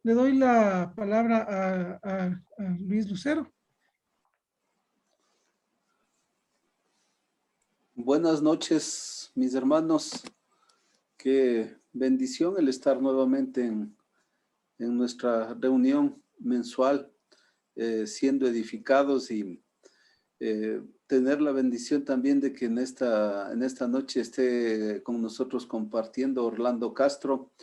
le doy la palabra a Luis Lucero. Buenas noches, mis hermanos. Qué bendición el estar nuevamente en nuestra reunión mensual, siendo edificados y tener la bendición también de que en esta noche esté con nosotros compartiendo Orlando Castro.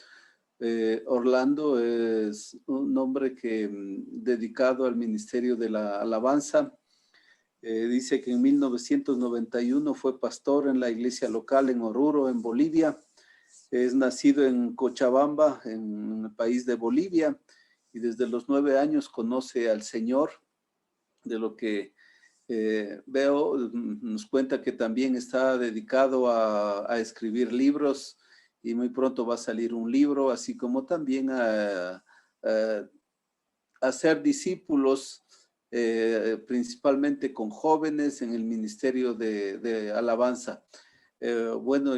Orlando es un hombre que dedicado al ministerio de la alabanza. Dice que en 1991 fue pastor en la iglesia local en Oruro, en Bolivia. Es nacido en Cochabamba, en el país de Bolivia, y desde los 9 años conoce al Señor. De lo que veo, nos cuenta que también está dedicado a escribir libros, y muy pronto va a salir un libro, así como también a ser discípulos, principalmente con jóvenes en el ministerio de alabanza. Bueno,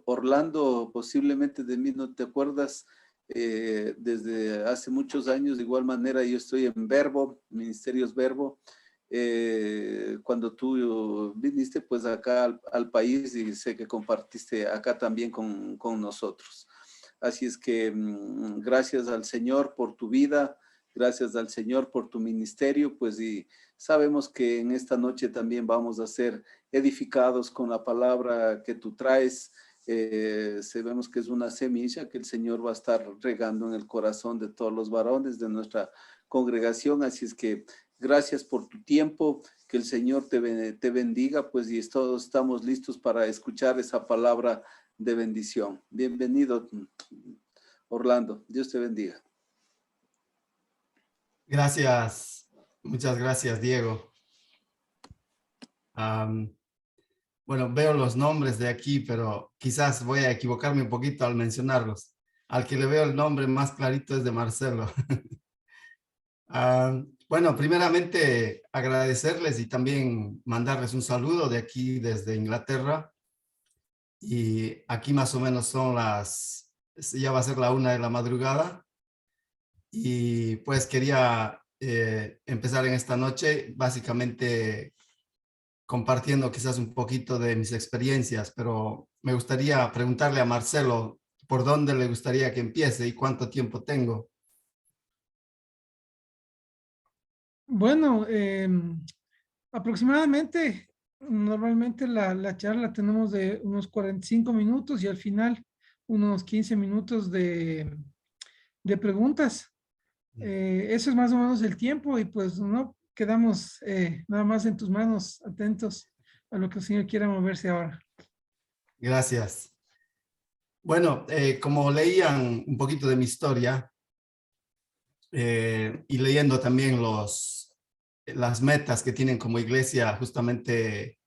Orlando, posiblemente de mí no te acuerdas, desde hace muchos años. De igual manera yo estoy en Verbo, Ministerios Verbo. Cuando tú viniste pues acá al país, y sé que compartiste acá también con nosotros. Así es que gracias al Señor por tu vida, gracias al Señor por tu ministerio, pues, y sabemos que en esta noche también vamos a ser edificados con la palabra que tú traes. Sabemos que es una semilla que el Señor va a estar regando en el corazón de todos los varones de nuestra congregación. Así es que gracias por tu tiempo, que el Señor te bendiga, pues, y todos estamos listos para escuchar esa palabra de bendición. Bienvenido, Orlando. Dios te bendiga. Gracias, muchas gracias, Diego. Bueno, veo los nombres de aquí, pero quizás voy a equivocarme un poquito al mencionarlos. Al que le veo el nombre más clarito es de Marcelo. Bueno, primeramente agradecerles y también mandarles un saludo de aquí desde Inglaterra. Y aquí más o menos ya va a ser la 1 de la madrugada. Y pues quería empezar en esta noche básicamente compartiendo quizás un poquito de mis experiencias, pero me gustaría preguntarle a Marcelo por dónde le gustaría que empiece y cuánto tiempo tengo. Bueno, aproximadamente, normalmente la charla tenemos de unos 45 minutos y al final unos 15 minutos de preguntas. Eso es más o menos el tiempo y pues no quedamos nada más en tus manos, atentos a lo que el Señor quiera moverse ahora. Gracias. Bueno, como leían un poquito de mi historia y leyendo también las metas que tienen como iglesia, justamente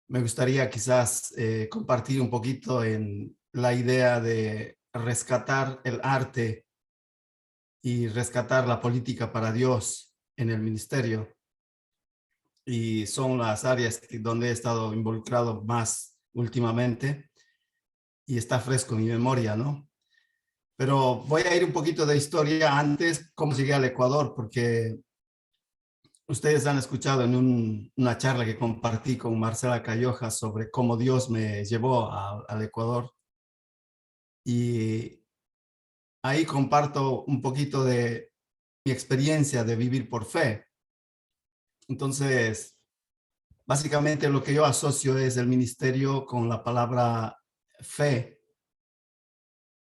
me gustaría quizás compartir un poquito en la idea de rescatar el arte y rescatar la política para Dios en el ministerio. Y son las áreas donde he estado involucrado más últimamente y está fresco en mi memoria, ¿no? Pero voy a ir un poquito de historia antes, cómo llegué al Ecuador, porque ustedes han escuchado en una charla que compartí con Marcela Cayoja sobre cómo Dios me llevó al Ecuador. Y ahí comparto un poquito de mi experiencia de vivir por fe. Entonces, básicamente lo que yo asocio es el ministerio con la palabra fe.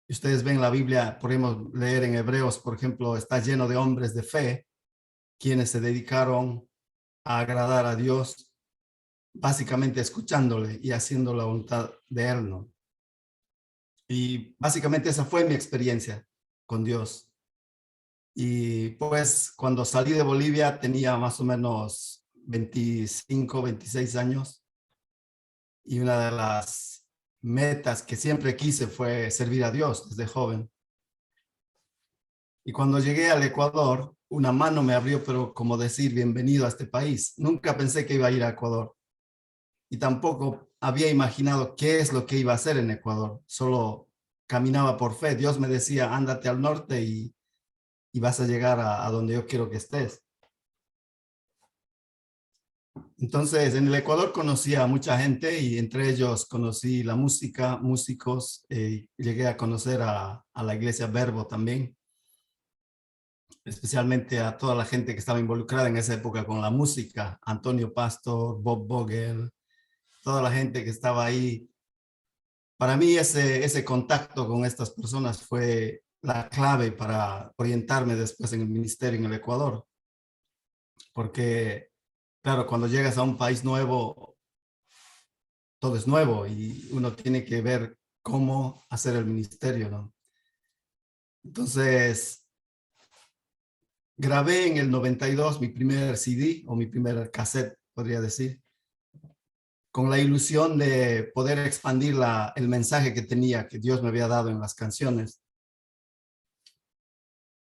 Ustedes ven la Biblia, podemos leer en Hebreos, por ejemplo, está lleno de hombres de fe, quienes se dedicaron a agradar a Dios, básicamente escuchándole y haciendo la voluntad de Él, ¿no? Y básicamente esa fue mi experiencia con Dios. Y pues cuando salí de Bolivia tenía más o menos 25, 26 años. Y una de las metas que siempre quise fue servir a Dios desde joven. Y cuando llegué al Ecuador, una mano me abrió, pero como decir, bienvenido a este país. Nunca pensé que iba a ir a Ecuador. Y tampoco había imaginado qué es lo que iba a hacer en Ecuador. Solo caminaba por fe. Dios me decía, ándate al norte y vas a llegar a donde yo quiero que estés. Entonces, en el Ecuador conocí a mucha gente y entre ellos conocí la música, músicos, llegué a conocer a la iglesia Verbo también, especialmente a toda la gente que estaba involucrada en esa época con la música, Antonio Pastor, Bob Vogel, toda la gente que estaba ahí. Para mí ese contacto con estas personas fue la clave para orientarme después en el ministerio en el Ecuador, porque claro, cuando llegas a un país nuevo, todo es nuevo y uno tiene que ver cómo hacer el ministerio, ¿no? Entonces, grabé en el 92 mi primer CD o mi primer cassette, podría decir, con la ilusión de poder expandir el mensaje que tenía, que Dios me había dado en las canciones.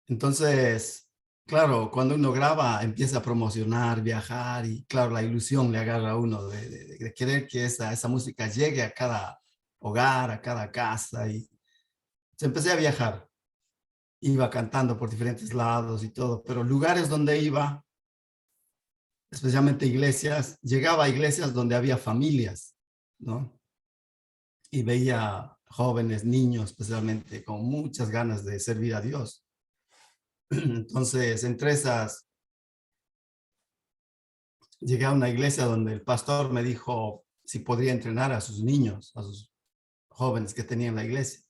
Entonces, claro, cuando uno graba, empieza a promocionar, viajar y claro, la ilusión le agarra a uno de querer que esa música llegue a cada hogar, a cada casa y empecé a viajar. Iba cantando por diferentes lados y todo, pero lugares donde iba, especialmente iglesias, llegaba a iglesias donde había familias, ¿no? Y veía jóvenes, niños, especialmente con muchas ganas de servir a Dios. Entonces, entre esas, llegué a una iglesia donde el pastor me dijo si podría entrenar a sus niños, a sus jóvenes que tenía en la iglesia.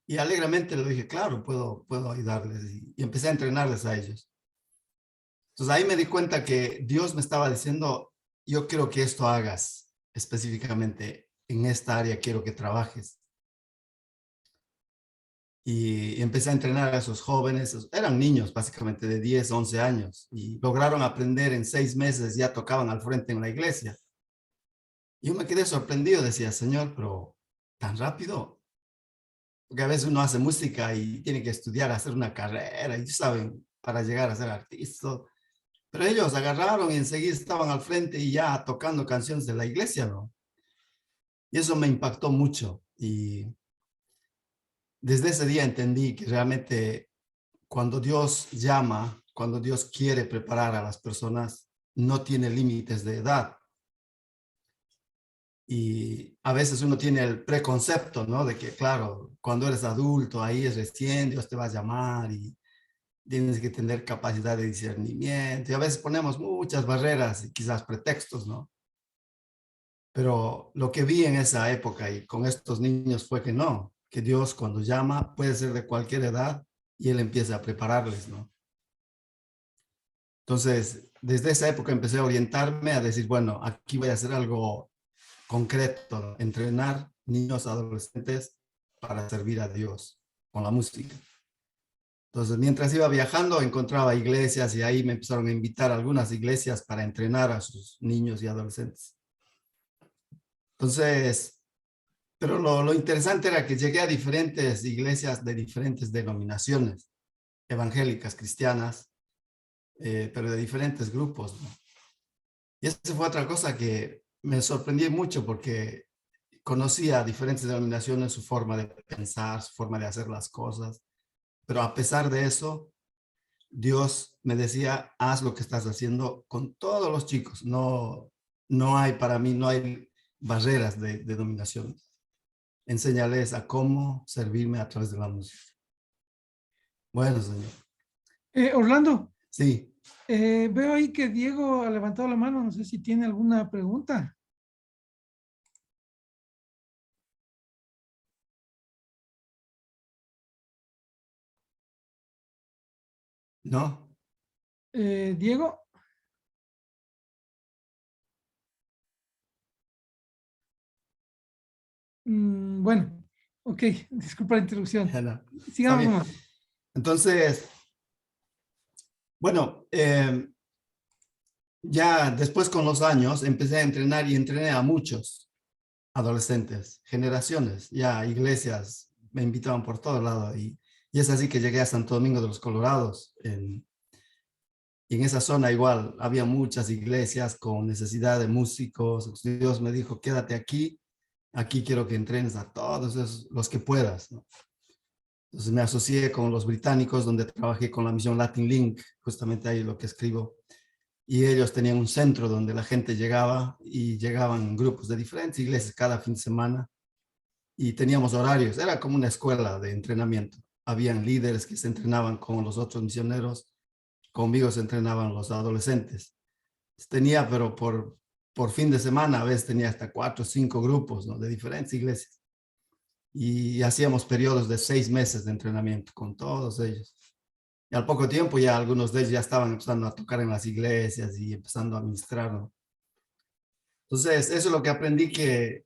Y alegremente le dije, claro, puedo ayudarles. Y empecé a entrenarles a ellos. Entonces ahí me di cuenta que Dios me estaba diciendo, yo quiero que esto hagas específicamente en esta área, quiero que trabajes. Y empecé a entrenar a esos jóvenes, eran niños básicamente de 10, 11 años y lograron aprender en 6 meses, ya tocaban al frente en la iglesia. Yo me quedé sorprendido, decía, Señor, pero tan rápido. Porque a veces uno hace música y tiene que estudiar, hacer una carrera, y saben, para llegar a ser artista. Pero ellos agarraron y enseguida estaban al frente y ya tocando canciones de la iglesia, ¿no? Y eso me impactó mucho. Y desde ese día entendí que realmente cuando Dios llama, cuando Dios quiere preparar a las personas, no tiene límites de edad. Y a veces uno tiene el preconcepto, ¿no? De que, claro, cuando eres adulto, ahí es recién, Dios te va a llamar y tienes que tener capacidad de discernimiento. Y a veces ponemos muchas barreras y quizás pretextos, ¿no? Pero lo que vi en esa época y con estos niños fue que no, que Dios cuando llama puede ser de cualquier edad y Él empieza a prepararles, ¿no? Entonces, desde esa época empecé a orientarme a decir, bueno, aquí voy a hacer algo concreto, ¿no? Entrenar niños, adolescentes para servir a Dios con la música. Entonces, mientras iba viajando, encontraba iglesias y ahí me empezaron a invitar a algunas iglesias para entrenar a sus niños y adolescentes. Entonces, pero lo interesante era que llegué a diferentes iglesias de diferentes denominaciones, evangélicas, cristianas, pero de diferentes grupos, ¿no? Y esa fue otra cosa que me sorprendí mucho porque conocía diferentes denominaciones, su forma de pensar, su forma de hacer las cosas, pero a pesar de eso, Dios me decía, haz lo que estás haciendo con todos los chicos. No hay para mí, no hay barreras de denominación. Enséñales a cómo servirme a través de la música. Bueno, señor. Orlando, Sí. veo ahí que Diego ha levantado la mano. No sé si tiene alguna pregunta. ¿No? Diego. Bueno, ok, disculpa la interrupción. No. Está Sigamos bien. nomás. Entonces, bueno, ya después con los años empecé a entrenar y entrené a muchos adolescentes, generaciones, ya iglesias me invitaban por todo lado y es así que llegué a Santo Domingo de los Colorados. Y en esa zona igual había muchas iglesias con necesidad de músicos. Dios me dijo, quédate aquí aquí quiero que entrenes a todos los que puedas, ¿no? Entonces me asocié con los británicos, donde trabajé con la misión Latin Link, justamente ahí lo que escribo. Y ellos tenían un centro donde la gente llegaba y llegaban grupos de diferentes iglesias cada fin de semana y teníamos horarios. Era como una escuela de entrenamiento. Habían líderes que se entrenaban con los otros misioneros. Conmigo se entrenaban los adolescentes. Tenía, pero por fin de semana, a veces tenía hasta 4 o 5 grupos, ¿no? De diferentes iglesias. Y hacíamos periodos de 6 meses de entrenamiento con todos ellos. Y al poco tiempo ya algunos de ellos ya estaban empezando a tocar en las iglesias y empezando a ministrar, ¿no? Entonces, eso es lo que aprendí, que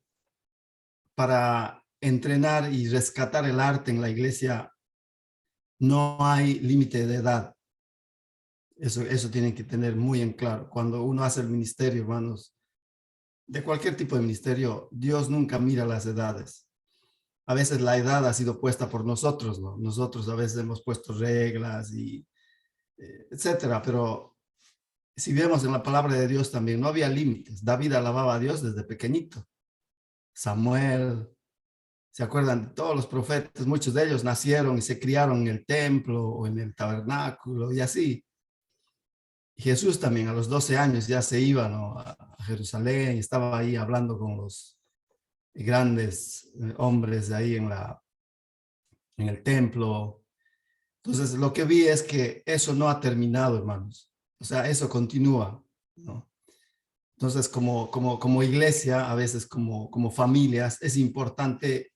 para entrenar y rescatar el arte en la iglesia no hay límite de edad. Eso tienen que tener muy en claro. Cuando uno hace el ministerio, hermanos, de cualquier tipo de ministerio, Dios nunca mira las edades. A veces la edad ha sido puesta por nosotros, ¿no? Nosotros a veces hemos puesto reglas y etcétera, pero si vemos en la palabra de Dios también, no había límites. David alababa a Dios desde pequeñito. Samuel, ¿se acuerdan de todos los profetas? Muchos de ellos nacieron y se criaron en el templo o en el tabernáculo y así. Jesús también a los 12 años ya se iba, ¿no? a Jerusalén y estaba ahí hablando con los grandes hombres de ahí en el templo. Entonces, lo que vi es que eso no ha terminado, hermanos. O sea, eso continúa, ¿no? Entonces, como iglesia, a veces como familias, es importante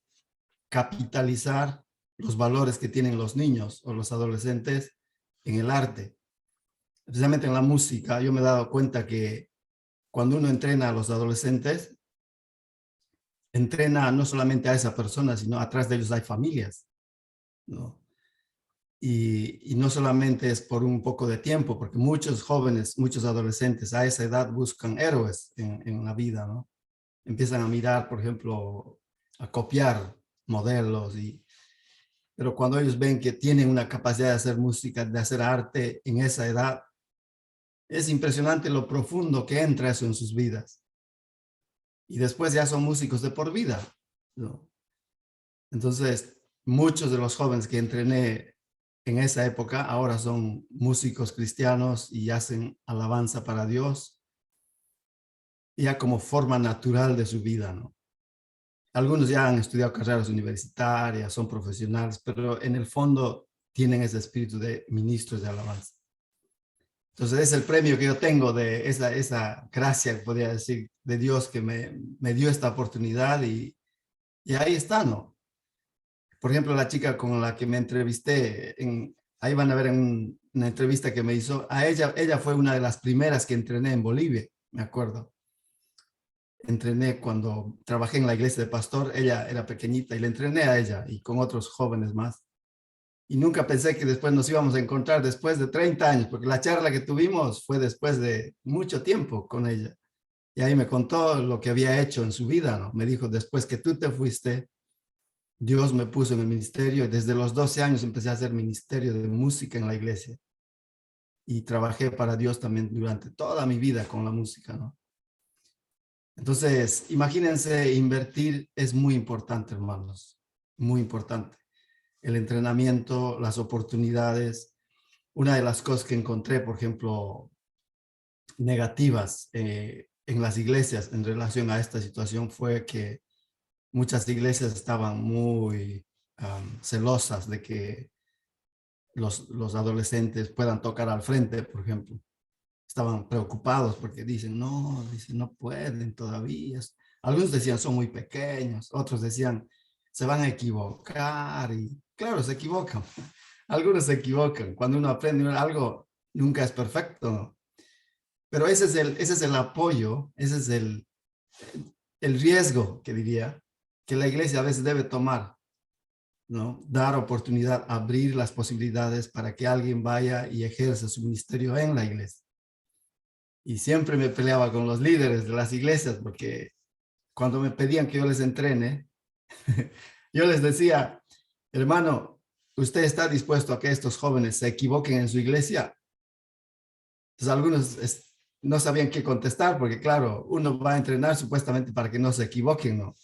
capitalizar los valores que tienen los niños o los adolescentes en el arte, especialmente en la música. Yo me he dado cuenta que cuando uno entrena a los adolescentes, entrena no solamente a esa persona, sino atrás de ellos hay familias, ¿no? Y no solamente es por un poco de tiempo, porque muchos jóvenes, muchos adolescentes a esa edad buscan héroes en la vida, ¿no? Empiezan a mirar, por ejemplo, a copiar modelos, pero cuando ellos ven que tienen una capacidad de hacer música, de hacer arte en esa edad, es impresionante lo profundo que entra eso en sus vidas. Y después ya son músicos de por vida, ¿no? Entonces, muchos de los jóvenes que entrené en esa época ahora son músicos cristianos y hacen alabanza para Dios, ya como forma natural de su vida, ¿no? Algunos ya han estudiado carreras universitarias, son profesionales, pero en el fondo tienen ese espíritu de ministros de alabanza. Entonces es el premio que yo tengo de esa gracia, podría decir, de Dios que me dio esta oportunidad y ahí está, ¿no? Por ejemplo, la chica con la que me entrevisté, ahí van a ver en una entrevista que me hizo, ella fue una de las primeras que entrené en Bolivia, me acuerdo. Entrené cuando trabajé en la iglesia de pastor, ella era pequeñita y le entrené a ella y con otros jóvenes más. Y nunca pensé que después nos íbamos a encontrar después de 30 años, porque la charla que tuvimos fue después de mucho tiempo con ella. Y ahí me contó lo que había hecho en su vida, ¿no? Me dijo, después que tú te fuiste, Dios me puso en el ministerio y desde los 12 años empecé a hacer ministerio de música en la iglesia. Y trabajé para Dios también durante toda mi vida con la música, ¿no? Entonces, imagínense, invertir es muy importante, hermanos, muy importante. El entrenamiento, las oportunidades. Una de las cosas que encontré, por ejemplo, negativas en las iglesias en relación a esta situación fue que muchas iglesias estaban muy celosas de que los adolescentes puedan tocar al frente, por ejemplo. Estaban preocupados porque dicen, no pueden todavía. Algunos decían, son muy pequeños. Otros decían, se van a equivocar. Y claro, se equivocan. Algunos se equivocan. Cuando uno aprende algo, nunca es perfecto, ¿no? Pero ese es el apoyo, ese es el riesgo, que diría, que la iglesia a veces debe tomar, ¿no? Dar oportunidad, abrir las posibilidades para que alguien vaya y ejerza su ministerio en la iglesia. Y siempre me peleaba con los líderes de las iglesias porque cuando me pedían que yo les entrene, yo les decía, hermano, ¿usted está dispuesto a que estos jóvenes se equivoquen en su iglesia? Entonces algunos no sabían qué contestar porque claro, uno va a entrenar supuestamente para que no se equivoquen, ¿no?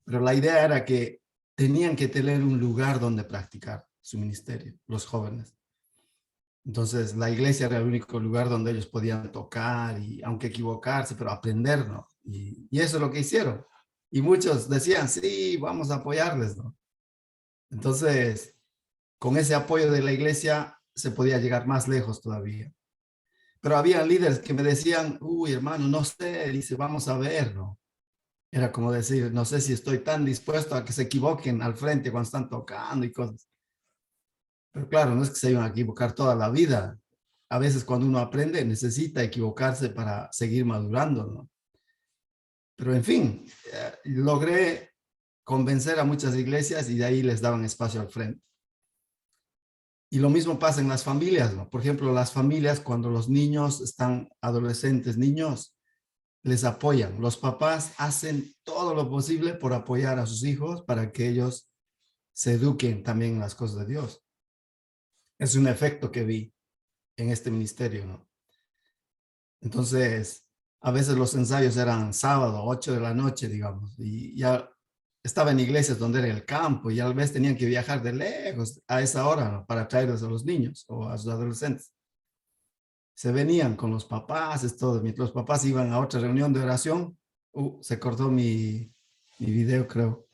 Pero la idea era que tenían que tener un lugar donde practicar su ministerio, los jóvenes. Entonces, la iglesia era el único lugar donde ellos podían tocar y, aunque equivocarse, pero aprender, ¿no? Y eso es lo que hicieron. Y muchos decían, sí, vamos a apoyarles, ¿no? Entonces, con ese apoyo de la iglesia se podía llegar más lejos todavía. Pero había líderes que me decían, uy, hermano, no sé, dice, vamos a ver, ¿no? Era como decir, no sé si estoy tan dispuesto a que se equivoquen al frente cuando están tocando y cosas. Pero claro, no es que se iban a equivocar toda la vida. A veces cuando uno aprende necesita equivocarse para seguir madurando, ¿no? Pero en fin, logré convencer a muchas iglesias y de ahí les daban espacio al frente. Y lo mismo pasa en las familias, ¿no? Por ejemplo, las familias cuando los niños están adolescentes, niños, les apoyan. Los papás hacen todo lo posible por apoyar a sus hijos para que ellos se eduquen también en las cosas de Dios. Es un efecto que vi en este ministerio, ¿no? Entonces, a veces los ensayos eran sábado, 8 de la noche, digamos, y ya estaba en iglesias donde era el campo y a veces tenían que viajar de lejos a esa hora, ¿no? Para traerlos a los niños o a sus adolescentes. Se venían con los papás, es todo. Mientras los papás iban a otra reunión de oración, se cortó mi video, creo.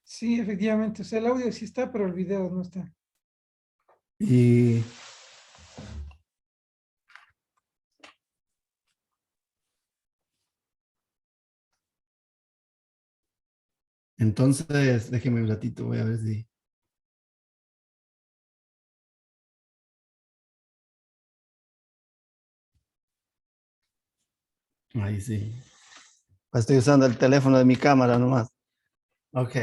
Sí, efectivamente. O sea, el audio sí está, pero el video no está. Y entonces, déjeme un ratito, voy a ver si... Ahí sí. Estoy usando el teléfono de mi cámara nomás. Ok.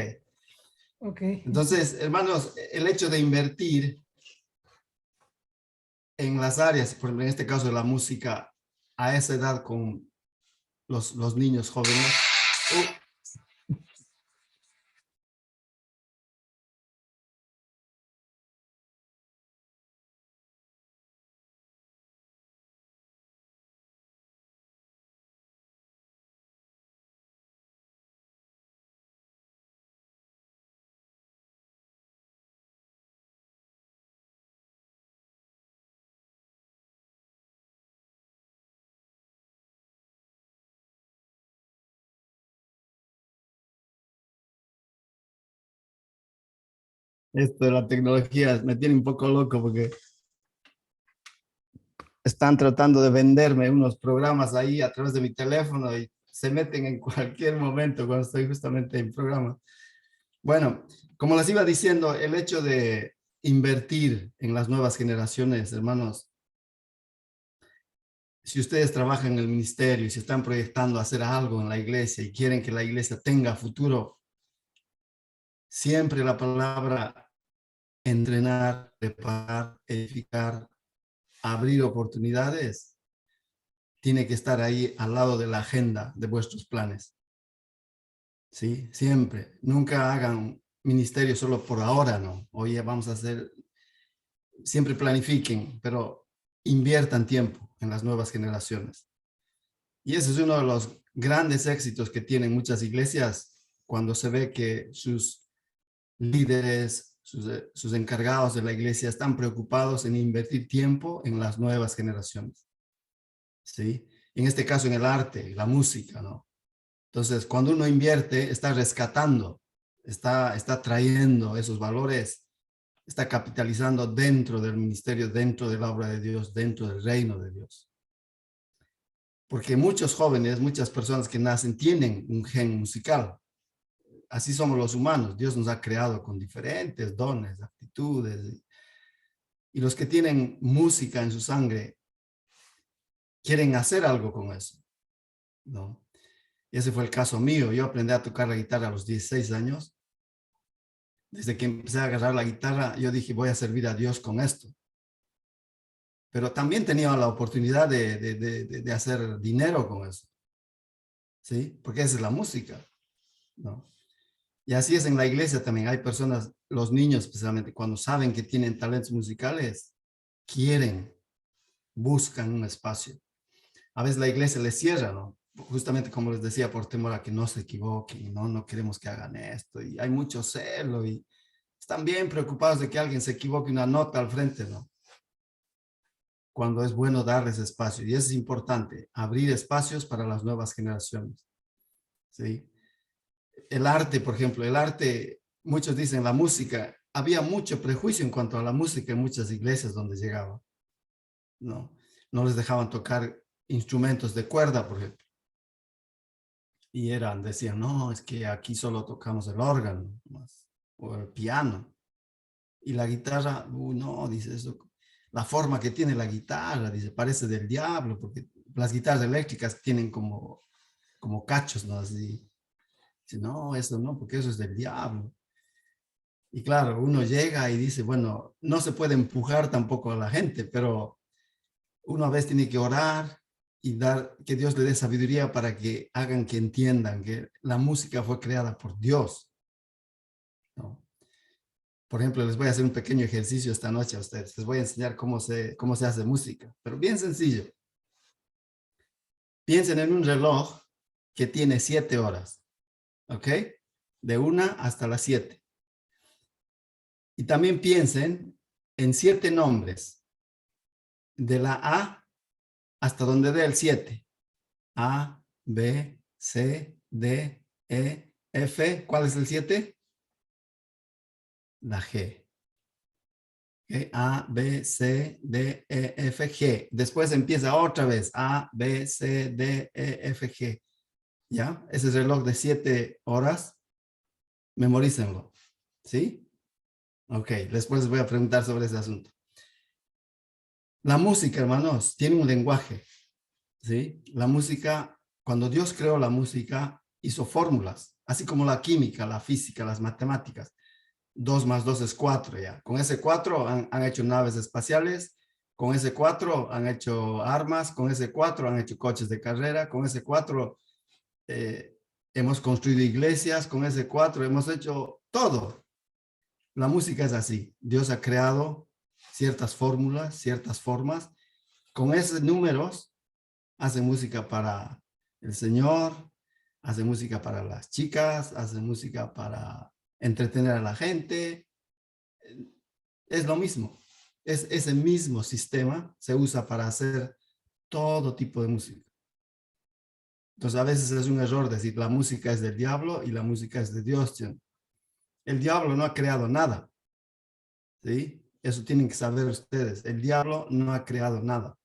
Ok. Entonces, hermanos, el hecho de invertir en las áreas, por ejemplo, en este caso de la música, a esa edad con los niños jóvenes, esto de la tecnología me tiene un poco loco porque están tratando de venderme unos programas ahí a través de mi teléfono y se meten en cualquier momento cuando estoy justamente en programa. Bueno, como les iba diciendo, el hecho de invertir en las nuevas generaciones, hermanos, si ustedes trabajan en el ministerio y se están proyectando a hacer algo en la iglesia y quieren que la iglesia tenga futuro, siempre la palabra entrenar, preparar, edificar, abrir oportunidades, tiene que estar ahí al lado de la agenda de vuestros planes. ¿Sí? Siempre. Nunca hagan ministerio solo por ahora, ¿no? Oye, vamos a hacer... Siempre planifiquen, pero inviertan tiempo en las nuevas generaciones. Y ese es uno de los grandes éxitos que tienen muchas iglesias cuando se ve que sus líderes, sus encargados de la iglesia están preocupados en invertir tiempo en las nuevas generaciones. ¿Sí? En este caso en el arte, la música, ¿no? Entonces, cuando uno invierte, está rescatando, está trayendo esos valores, está capitalizando dentro del ministerio, dentro de la obra de Dios, dentro del reino de Dios. Porque muchos jóvenes, muchas personas que nacen tienen un gen musical. Así somos los humanos. Dios nos ha creado con diferentes dones, aptitudes. Y los que tienen música en su sangre quieren hacer algo con eso, ¿no? Y ese fue el caso mío. Yo aprendí a tocar la guitarra a los 16 años. Desde que empecé a agarrar la guitarra, yo dije, voy a servir a Dios con esto. Pero también tenía la oportunidad de hacer dinero con eso. ¿Sí? Porque esa es la música, ¿no? Y así es en la iglesia también. Hay personas, los niños especialmente, cuando saben que tienen talentos musicales, quieren, buscan un espacio. A veces la iglesia les cierra, ¿no? justamente como les decía, por temor a que no se equivoquen, no queremos que hagan esto, y hay mucho celo, y están bien preocupados de que alguien se equivoque una nota al frente, ¿no? Cuando es bueno darles espacio, y eso es importante, abrir espacios para las nuevas generaciones, ¿sí? El arte, por ejemplo, el arte, muchos dicen la música, había mucho prejuicio en cuanto a la música en muchas iglesias donde llegaba, ¿no? No les dejaban tocar instrumentos de cuerda, por ejemplo. Y decían, no, es que aquí solo tocamos el órgano más, o el piano. Y la guitarra, no, dice eso, la forma que tiene la guitarra, dice, parece del diablo, porque las guitarras eléctricas tienen como cachos, ¿no? Así, dice, no, eso no, porque eso es del diablo. Y claro, uno llega y dice, bueno, no se puede empujar tampoco a la gente, pero uno a veces tiene que orar y dar, que Dios le dé sabiduría para que hagan que entiendan que la música fue creada por Dios, ¿no? Por ejemplo, les voy a hacer un pequeño ejercicio esta noche a ustedes. Les voy a enseñar cómo se hace música, pero bien sencillo. Piensen en un reloj que tiene 7 horas, ¿ok? De 1 hasta las 7. Y también piensen en 7 nombres, de la A hasta donde dé el 7. A, B, C, D, E, F. ¿Cuál es el 7? La G. ¿Okay? A, B, C, D, E, F, G. Después empieza otra vez. A, B, C, D, E, F, G. ¿Ya? Ese reloj de 7 horas. Memorícenlo. ¿Sí? Ok. Después les voy a preguntar sobre ese asunto. La música, hermanos, tiene un lenguaje. ¿Sí? La música, cuando Dios creó la música, hizo fórmulas, así como la química, la física, las matemáticas. 2 más 2 es 4 ya. Con ese 4 han hecho naves espaciales, con ese 4 han hecho armas, con ese 4 han hecho coches de carrera, con ese 4 hemos construido iglesias, con ese 4 hemos hecho todo. La música es así. Dios ha creado ciertas fórmulas, ciertas formas. Con esos números hace música para el Señor, hace música para las chicas, hace música para entretener a la gente. Es lo mismo. Ese mismo sistema se usa para hacer todo tipo de música. Entonces a veces es un error decir la música es del diablo y la música es de Dios. El diablo no ha creado nada. ¿Sí? Eso tienen que saber ustedes. El diablo no ha creado nada.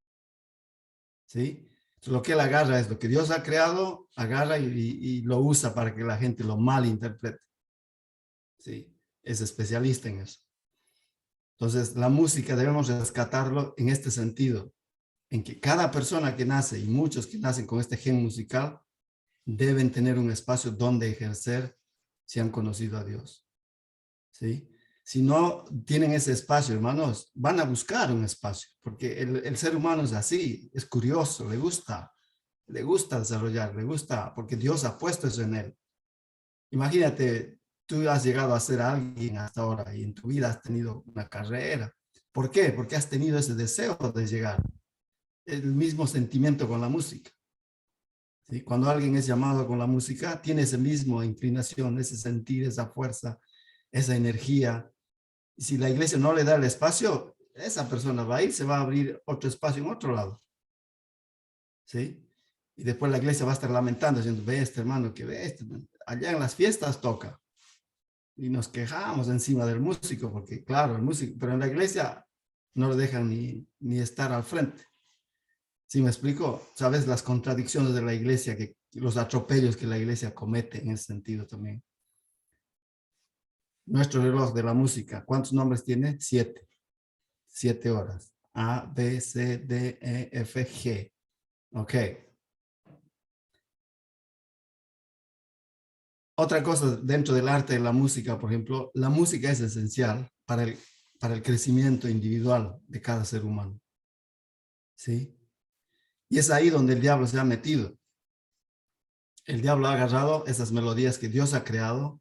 ¿Sí? Entonces, lo que él agarra es lo que Dios ha creado, agarra y lo usa para que la gente lo malinterprete. ¿Sí? Es especialista en eso. Entonces, la música debemos rescatarlo en este sentido, en que cada persona que nace y muchos que nacen con este gen musical deben tener un espacio donde ejercer si han conocido a Dios. ¿Sí? Si no tienen ese espacio, hermanos, van a buscar un espacio, porque el ser humano es así, es curioso, le gusta desarrollar, le gusta, porque Dios ha puesto eso en él. Imagínate, tú has llegado a ser alguien hasta ahora y en tu vida has tenido una carrera. ¿Por qué? Porque has tenido ese deseo de llegar. El mismo sentimiento con la música. ¿Sí? Cuando alguien es llamado con la música, tiene esa misma inclinación, ese sentir, esa fuerza, esa energía. Y si la iglesia no le da el espacio, esa persona va a ir, se va a abrir otro espacio en otro lado. ¿Sí? Y después la iglesia va a estar lamentando, diciendo, ve este hermano, que ve este. Allá en las fiestas toca. Y nos quejamos encima del músico, porque claro, el músico, pero en la iglesia no lo dejan ni estar al frente. ¿Sí me explico? ¿Sabes las contradicciones de la iglesia, que los atropellos que la iglesia comete en ese sentido también? Nuestro reloj de la música, ¿cuántos nombres tiene? 7. 7 horas. A, B, C, D, E, F, G. Ok. Otra cosa dentro del arte de la música, por ejemplo, la música es esencial para el crecimiento individual de cada ser humano. ¿Sí? Y es ahí donde el diablo se ha metido. El diablo ha agarrado esas melodías que Dios ha creado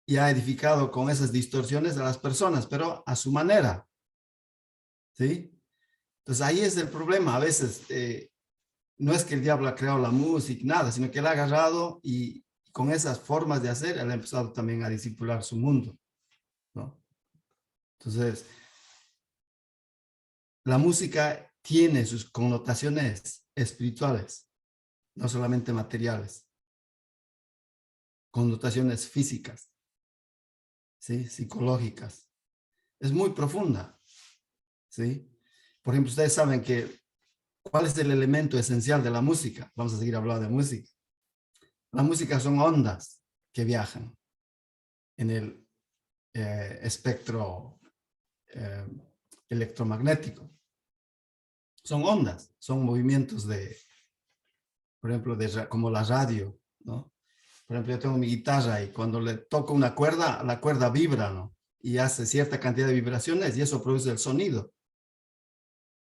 y ha edificado con esas distorsiones a las personas, pero a su manera. ¿Sí? Entonces ahí es el problema. A veces no es que el diablo ha creado la música, nada, sino que él ha agarrado y con esas formas de hacer, él ha empezado también a discipular su mundo, ¿no? Entonces, la música tiene sus connotaciones espirituales, no solamente materiales, connotaciones físicas, ¿sí? Psicológicas. Es muy profunda, ¿sí? Por ejemplo, ustedes saben que, ¿cuál es el elemento esencial de la música? Vamos a seguir hablando de música. La música son ondas que viajan en el espectro electromagnético. Son ondas, son movimientos de, por ejemplo, como la radio, ¿no? Por ejemplo, yo tengo mi guitarra y cuando le toco una cuerda, la cuerda vibra, ¿no? Y hace cierta cantidad de vibraciones y eso produce el sonido,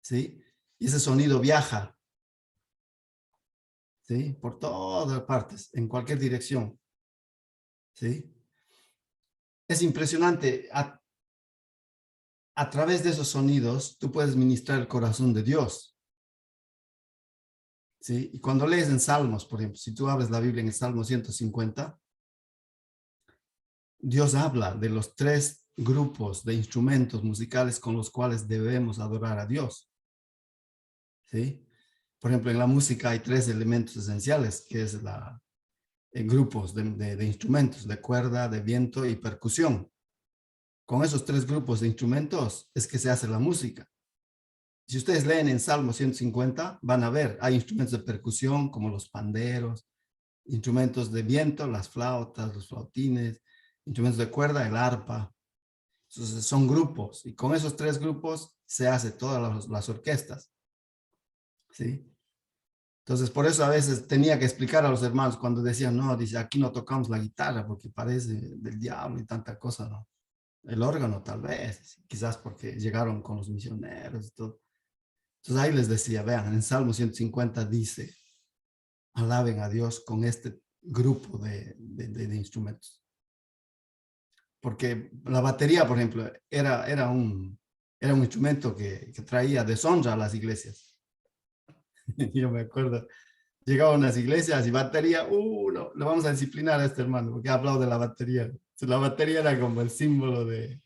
¿sí? Y ese sonido viaja, ¿sí? Por todas partes, en cualquier dirección, ¿sí? Es impresionante. A través de esos sonidos, tú puedes ministrar el corazón de Dios, ¿sí? Y cuando lees en Salmos, por ejemplo, si tú abres la Biblia en el Salmo 150, Dios habla de los 3 grupos de instrumentos musicales con los cuales debemos adorar a Dios, ¿sí? Por ejemplo, en la música hay 3 elementos esenciales, que es grupos de instrumentos, de cuerda, de viento y percusión. Con esos 3 grupos de instrumentos es que se hace la música. Si ustedes leen en Salmo 150, van a ver, hay instrumentos de percusión como los panderos, instrumentos de viento, las flautas, los flautines, instrumentos de cuerda, el arpa. Entonces son grupos y con esos 3 grupos se hace todas las orquestas, ¿sí? Entonces por eso a veces tenía que explicar a los hermanos cuando decían, no, dice, aquí no tocamos la guitarra porque parece del diablo y tanta cosa, ¿no? El órgano tal vez, quizás porque llegaron con los misioneros y todo. Entonces ahí les decía, vean, en Salmo 150 dice, alaben a Dios con este grupo de instrumentos. Porque la batería, por ejemplo, era un instrumento que traía deshonra a las iglesias. Yo me acuerdo, llegaba a unas iglesias y batería, no, le vamos a disciplinar a este hermano, porque ha hablado de la batería. Entonces, la batería era como el símbolo de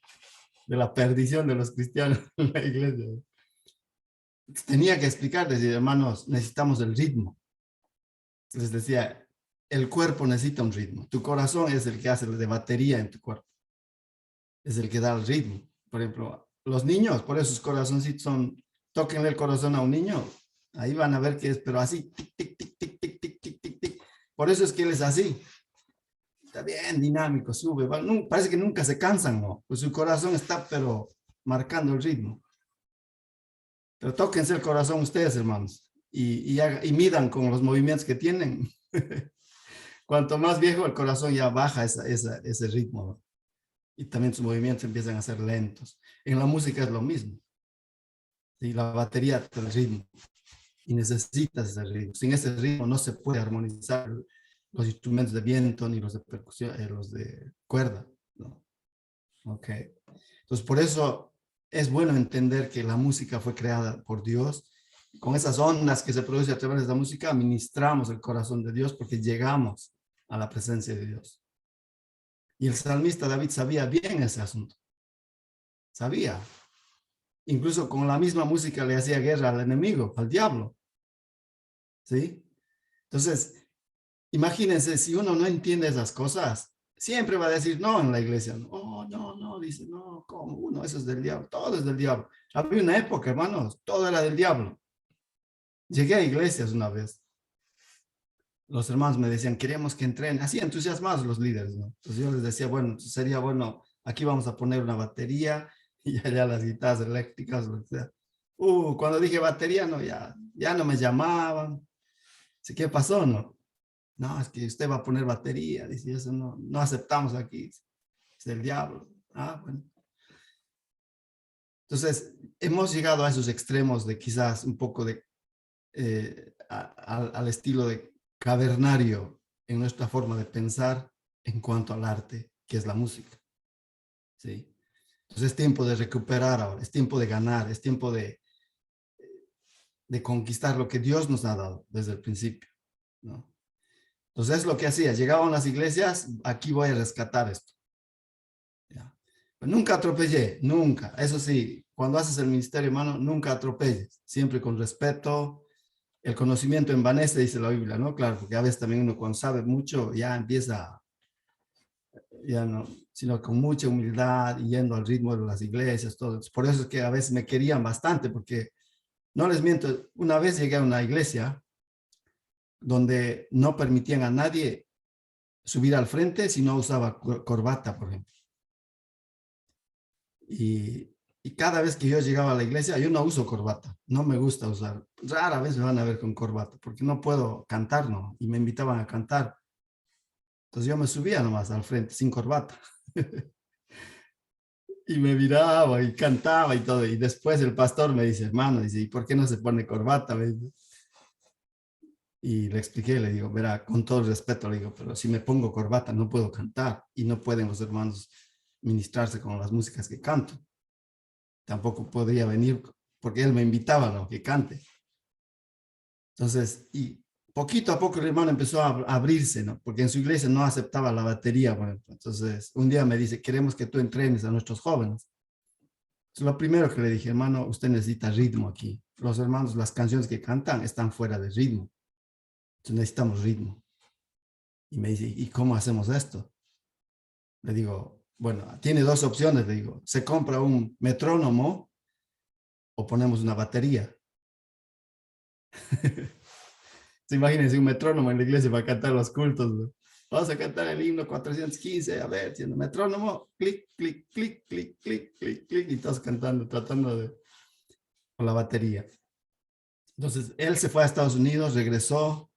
la perdición de los cristianos en la iglesia. Tenía que explicar, decir, hermanos, necesitamos el ritmo. Les decía, el cuerpo necesita un ritmo. Tu corazón es el que hace de batería en tu cuerpo. Es el que da el ritmo. Por ejemplo, los niños, por eso sus corazoncitos son, tóquenle el corazón a un niño, ahí van a ver que es, pero así, tic, tic, tic, tic, tic, tic, tic, tic, tic. Por eso es que él es así. Está bien dinámico, sube, va, no, parece que nunca se cansan, ¿no? Pues su corazón está, pero marcando el ritmo. Pero tóquense el corazón ustedes, hermanos, y midan con los movimientos que tienen. Cuanto más viejo el corazón ya baja ese ritmo, ¿no? Y también sus movimientos empiezan a ser lentos. En la música es lo mismo. ¿Sí? La batería te da el ritmo y necesitas ese ritmo. Sin ese ritmo no se puede armonizar los instrumentos de viento ni los de percusión, los de cuerda, ¿no? Ok. Entonces, por eso es bueno entender que la música fue creada por Dios. Con esas ondas que se producen a través de la música, ministramos el corazón de Dios porque llegamos a la presencia de Dios. Y el salmista David sabía bien ese asunto. Sabía. Incluso con la misma música le hacía guerra al enemigo, al diablo. ¿Sí? Entonces, imagínense, si uno no entiende esas cosas, siempre va a decir no en la iglesia. Oh, no, dice, no, ¿cómo? Uno, eso es del diablo, todo es del diablo. Había una época, hermanos, todo era del diablo. Llegué a iglesias una vez. Los hermanos me decían, queremos que entren, así entusiasmados los líderes, ¿no? Entonces yo les decía, bueno, sería bueno, aquí vamos a poner una batería y allá las guitarras eléctricas, lo que sea. Cuando dije batería, no, ya no me llamaban. Así, ¿qué pasó, no? No, es que usted va a poner batería, dice, eso no aceptamos aquí, es del diablo. Bueno. Entonces, hemos llegado a esos extremos de quizás un poco de, al estilo de cavernario en nuestra forma de pensar en cuanto al arte, que es la música. ¿Sí? Entonces es tiempo de recuperar ahora, es tiempo de ganar, es tiempo de de conquistar lo que Dios nos ha dado desde el principio, ¿no? Entonces es lo que hacía. Llegaba a las iglesias, aquí voy a rescatar esto. ¿Ya? Pero nunca atropellé, nunca. Eso sí, cuando haces el ministerio, hermano, nunca atropelles. Siempre con respeto. El conocimiento envanece, dice la Biblia, ¿no? Claro, porque a veces también uno cuando sabe mucho ya empieza, ya no, sino con mucha humildad y yendo al ritmo de las iglesias, todo. Por eso es que a veces me querían bastante, porque no les miento, una vez llegué a una iglesia donde no permitían a nadie subir al frente si no usaba corbata, por ejemplo. Y cada vez que yo llegaba a la iglesia, yo no uso corbata, no me gusta usar. Rara vez me van a ver con corbata, porque no puedo cantar, ¿no? Y me invitaban a cantar. Entonces yo me subía nomás al frente, sin corbata. Y me miraba y cantaba y todo. Y después el pastor me dice, hermano, dice, ¿y por qué no se pone corbata? Me dice. Y le expliqué, le digo, verá, con todo el respeto, le digo, pero si me pongo corbata no puedo cantar y no pueden los hermanos ministrarse con las músicas que canto. Tampoco podría venir porque él me invitaba, ¿no? Que cante. Entonces, y poquito a poco el hermano empezó a abrirse, ¿no? Porque en su iglesia no aceptaba la batería, por ejemplo. Entonces, un día me dice, queremos que tú entrenes a nuestros jóvenes. Entonces, lo primero que le dije, hermano, usted necesita ritmo aquí. Los hermanos, las canciones que cantan están fuera de ritmo. Entonces, necesitamos ritmo. Y me dice, ¿y cómo hacemos esto? Le digo, bueno, tiene dos opciones, le digo, se compra un metrónomo o ponemos una batería. Se imagínense un metrónomo en la iglesia para cantar los cultos, ¿no? Vamos a cantar el himno 415, a ver, siendo metrónomo, clic, clic, clic, clic, clic, clic, clic, y todos cantando, tratando de, con la batería. Entonces, él se fue a Estados Unidos, regresó,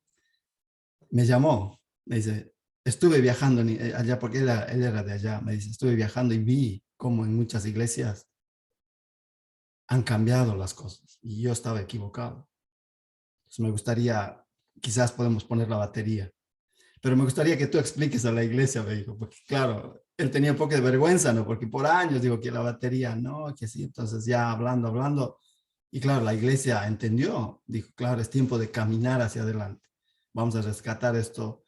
me llamó, me dice, estuve viajando allá, porque él era de allá, me dice, estuve viajando y vi cómo en muchas iglesias han cambiado las cosas y yo estaba equivocado. Entonces me gustaría, quizás podemos poner la batería, pero me gustaría que tú expliques a la iglesia, me dijo, porque claro, él tenía un poco de vergüenza, ¿no? Porque por años digo que la batería, no, que sí, entonces ya hablando, y claro, la iglesia entendió, dijo, claro, es tiempo de caminar hacia adelante, vamos a rescatar esto,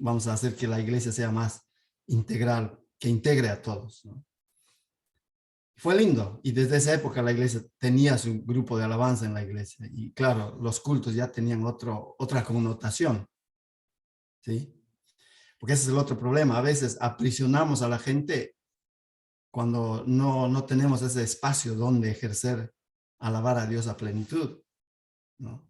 vamos a hacer que la iglesia sea más integral, que integre a todos, ¿no? Fue lindo y desde esa época la iglesia tenía su grupo de alabanza en la iglesia y claro, los cultos ya tenían otra connotación, ¿sí? Porque ese es el otro problema, a veces aprisionamos a la gente cuando no tenemos ese espacio donde ejercer, alabar a Dios a plenitud, ¿no?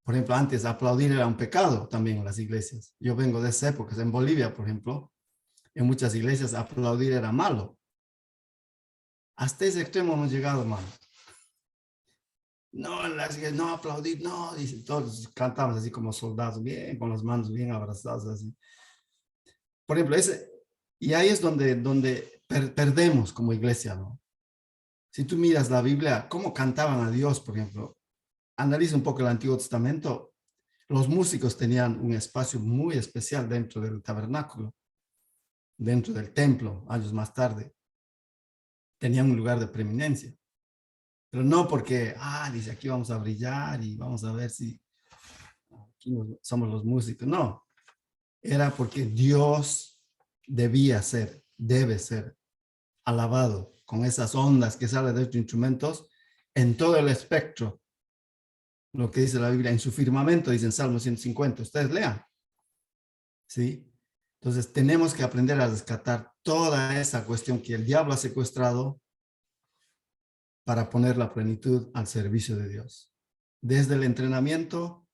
Por ejemplo, antes aplaudir era un pecado también en las iglesias. Yo vengo de esa época, en Bolivia, por ejemplo, en muchas iglesias aplaudir era malo. Hasta ese extremo hemos llegado, hermano. No, no aplaudir, no, dice, todos cantamos así como soldados, bien, con las manos bien abrazadas, así. Por ejemplo, y ahí es donde perdemos como iglesia, ¿no? Si tú miras la Biblia, cómo cantaban a Dios, por ejemplo, analiza un poco el Antiguo Testamento, los músicos tenían un espacio muy especial dentro del tabernáculo, dentro del templo, años más tarde, tenían un lugar de preeminencia. Pero no porque, dice, aquí vamos a brillar y vamos a ver si aquí somos los músicos. No, era porque Dios debe ser alabado con esas ondas que salen de estos instrumentos en todo el espectro. Lo que dice la Biblia en su firmamento, dice en Salmo 150. Ustedes lean. ¿Sí? Entonces tenemos que aprender a rescatar toda esa cuestión que el diablo ha secuestrado para poner la plenitud al servicio de Dios. Desde el entrenamiento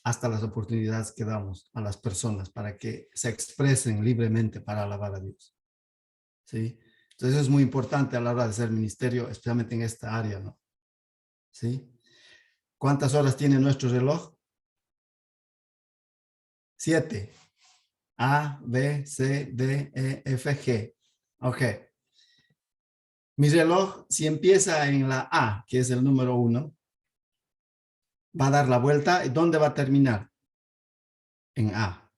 hasta las oportunidades que damos a las personas para que se expresen libremente para alabar a Dios. ¿Sí? Entonces eso es muy importante a la hora de hacer ministerio, especialmente en esta área, ¿no? ¿Sí? ¿Cuántas horas tiene nuestro reloj? 7. A, B, C, D, E, F, G. Ok. Mi reloj, si empieza en la A, que es el número 1, va a dar la vuelta. ¿Dónde va a terminar? En A.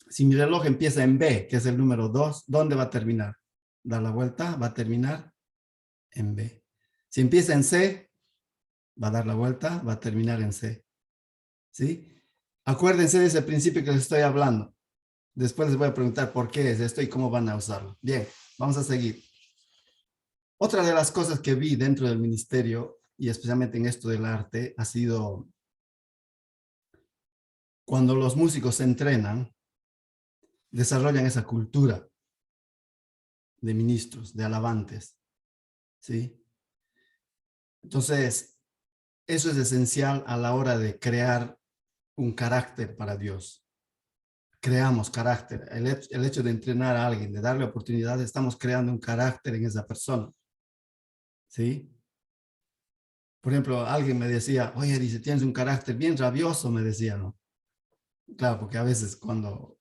Si mi reloj empieza en B, que es el número 2, ¿dónde va a terminar? Da la vuelta, va a terminar en B. Si empieza en C, va a dar la vuelta, va a terminar en C. ¿Sí? Acuérdense de ese principio que les estoy hablando. Después les voy a preguntar por qué es esto y cómo van a usarlo. Bien, vamos a seguir. Otra de las cosas que vi dentro del ministerio, y especialmente en esto del arte, ha sido cuando los músicos se entrenan, desarrollan esa cultura de ministros, de alabantes. ¿Sí? Entonces, eso es esencial a la hora de crear un carácter para Dios. Creamos carácter. El hecho de entrenar a alguien, de darle oportunidad, estamos creando un carácter en esa persona. ¿Sí? Por ejemplo, alguien me decía, oye, dice, tienes un carácter bien rabioso, me decía, ¿no? Claro, porque a veces cuando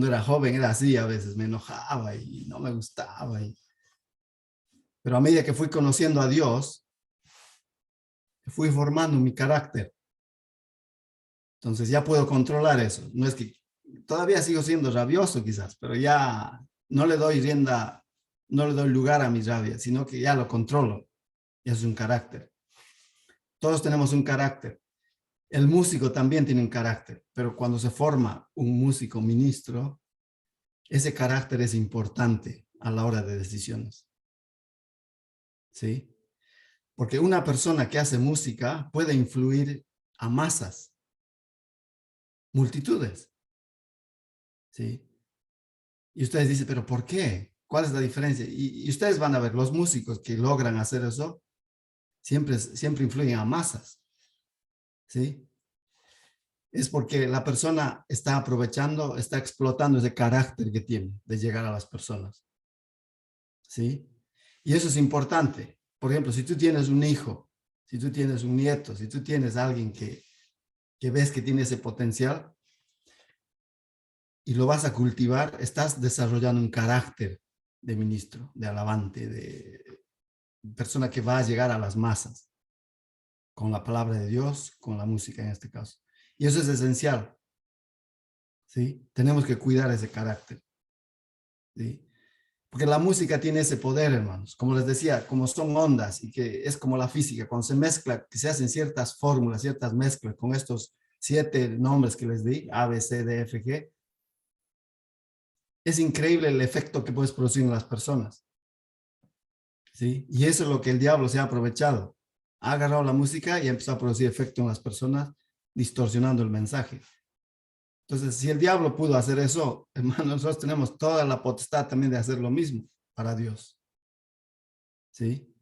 era joven era así, a veces me enojaba y no me gustaba. Pero a medida que fui conociendo a Dios, fui formando mi carácter. Entonces ya puedo controlar eso. No es que todavía sigo siendo rabioso quizás, pero ya no le doy rienda, no le doy lugar a mi rabia, sino que ya lo controlo. Ya es un carácter. Todos tenemos un carácter. El músico también tiene un carácter, pero cuando se forma un músico ministro, ese carácter es importante a la hora de decisiones. ¿Sí? Porque una persona que hace música puede influir a masas, multitudes. ¿Sí? Y ustedes dicen, ¿pero por qué? ¿Cuál es la diferencia? Y ustedes van a ver, los músicos que logran hacer eso, siempre influyen a masas. ¿Sí? Es porque la persona está aprovechando, está explotando ese carácter que tiene de llegar a las personas. ¿Sí? Y eso es importante. Por ejemplo, si tú tienes un hijo, si tú tienes un nieto, si tú tienes a alguien que ves que tiene ese potencial y lo vas a cultivar, estás desarrollando un carácter de ministro, de alabante, de persona que va a llegar a las masas con la palabra de Dios, con la música en este caso. Y eso es esencial. ¿Sí? Tenemos que cuidar ese carácter. ¿Sí? Porque la música tiene ese poder, hermanos. Como les decía, como son ondas y que es como la física, cuando se mezcla, que se hacen ciertas fórmulas, ciertas mezclas con estos 7 nombres que les di, A, B, C, D, F, G, es increíble el efecto que puedes producir en las personas. ¿Sí? Y eso es lo que el diablo se ha aprovechado. Ha agarrado la música y ha empezado a producir efecto en las personas, distorsionando el mensaje. Entonces, si el diablo pudo hacer eso, hermanos, nosotros tenemos toda la potestad también de hacer lo mismo para Dios. ¿Sí?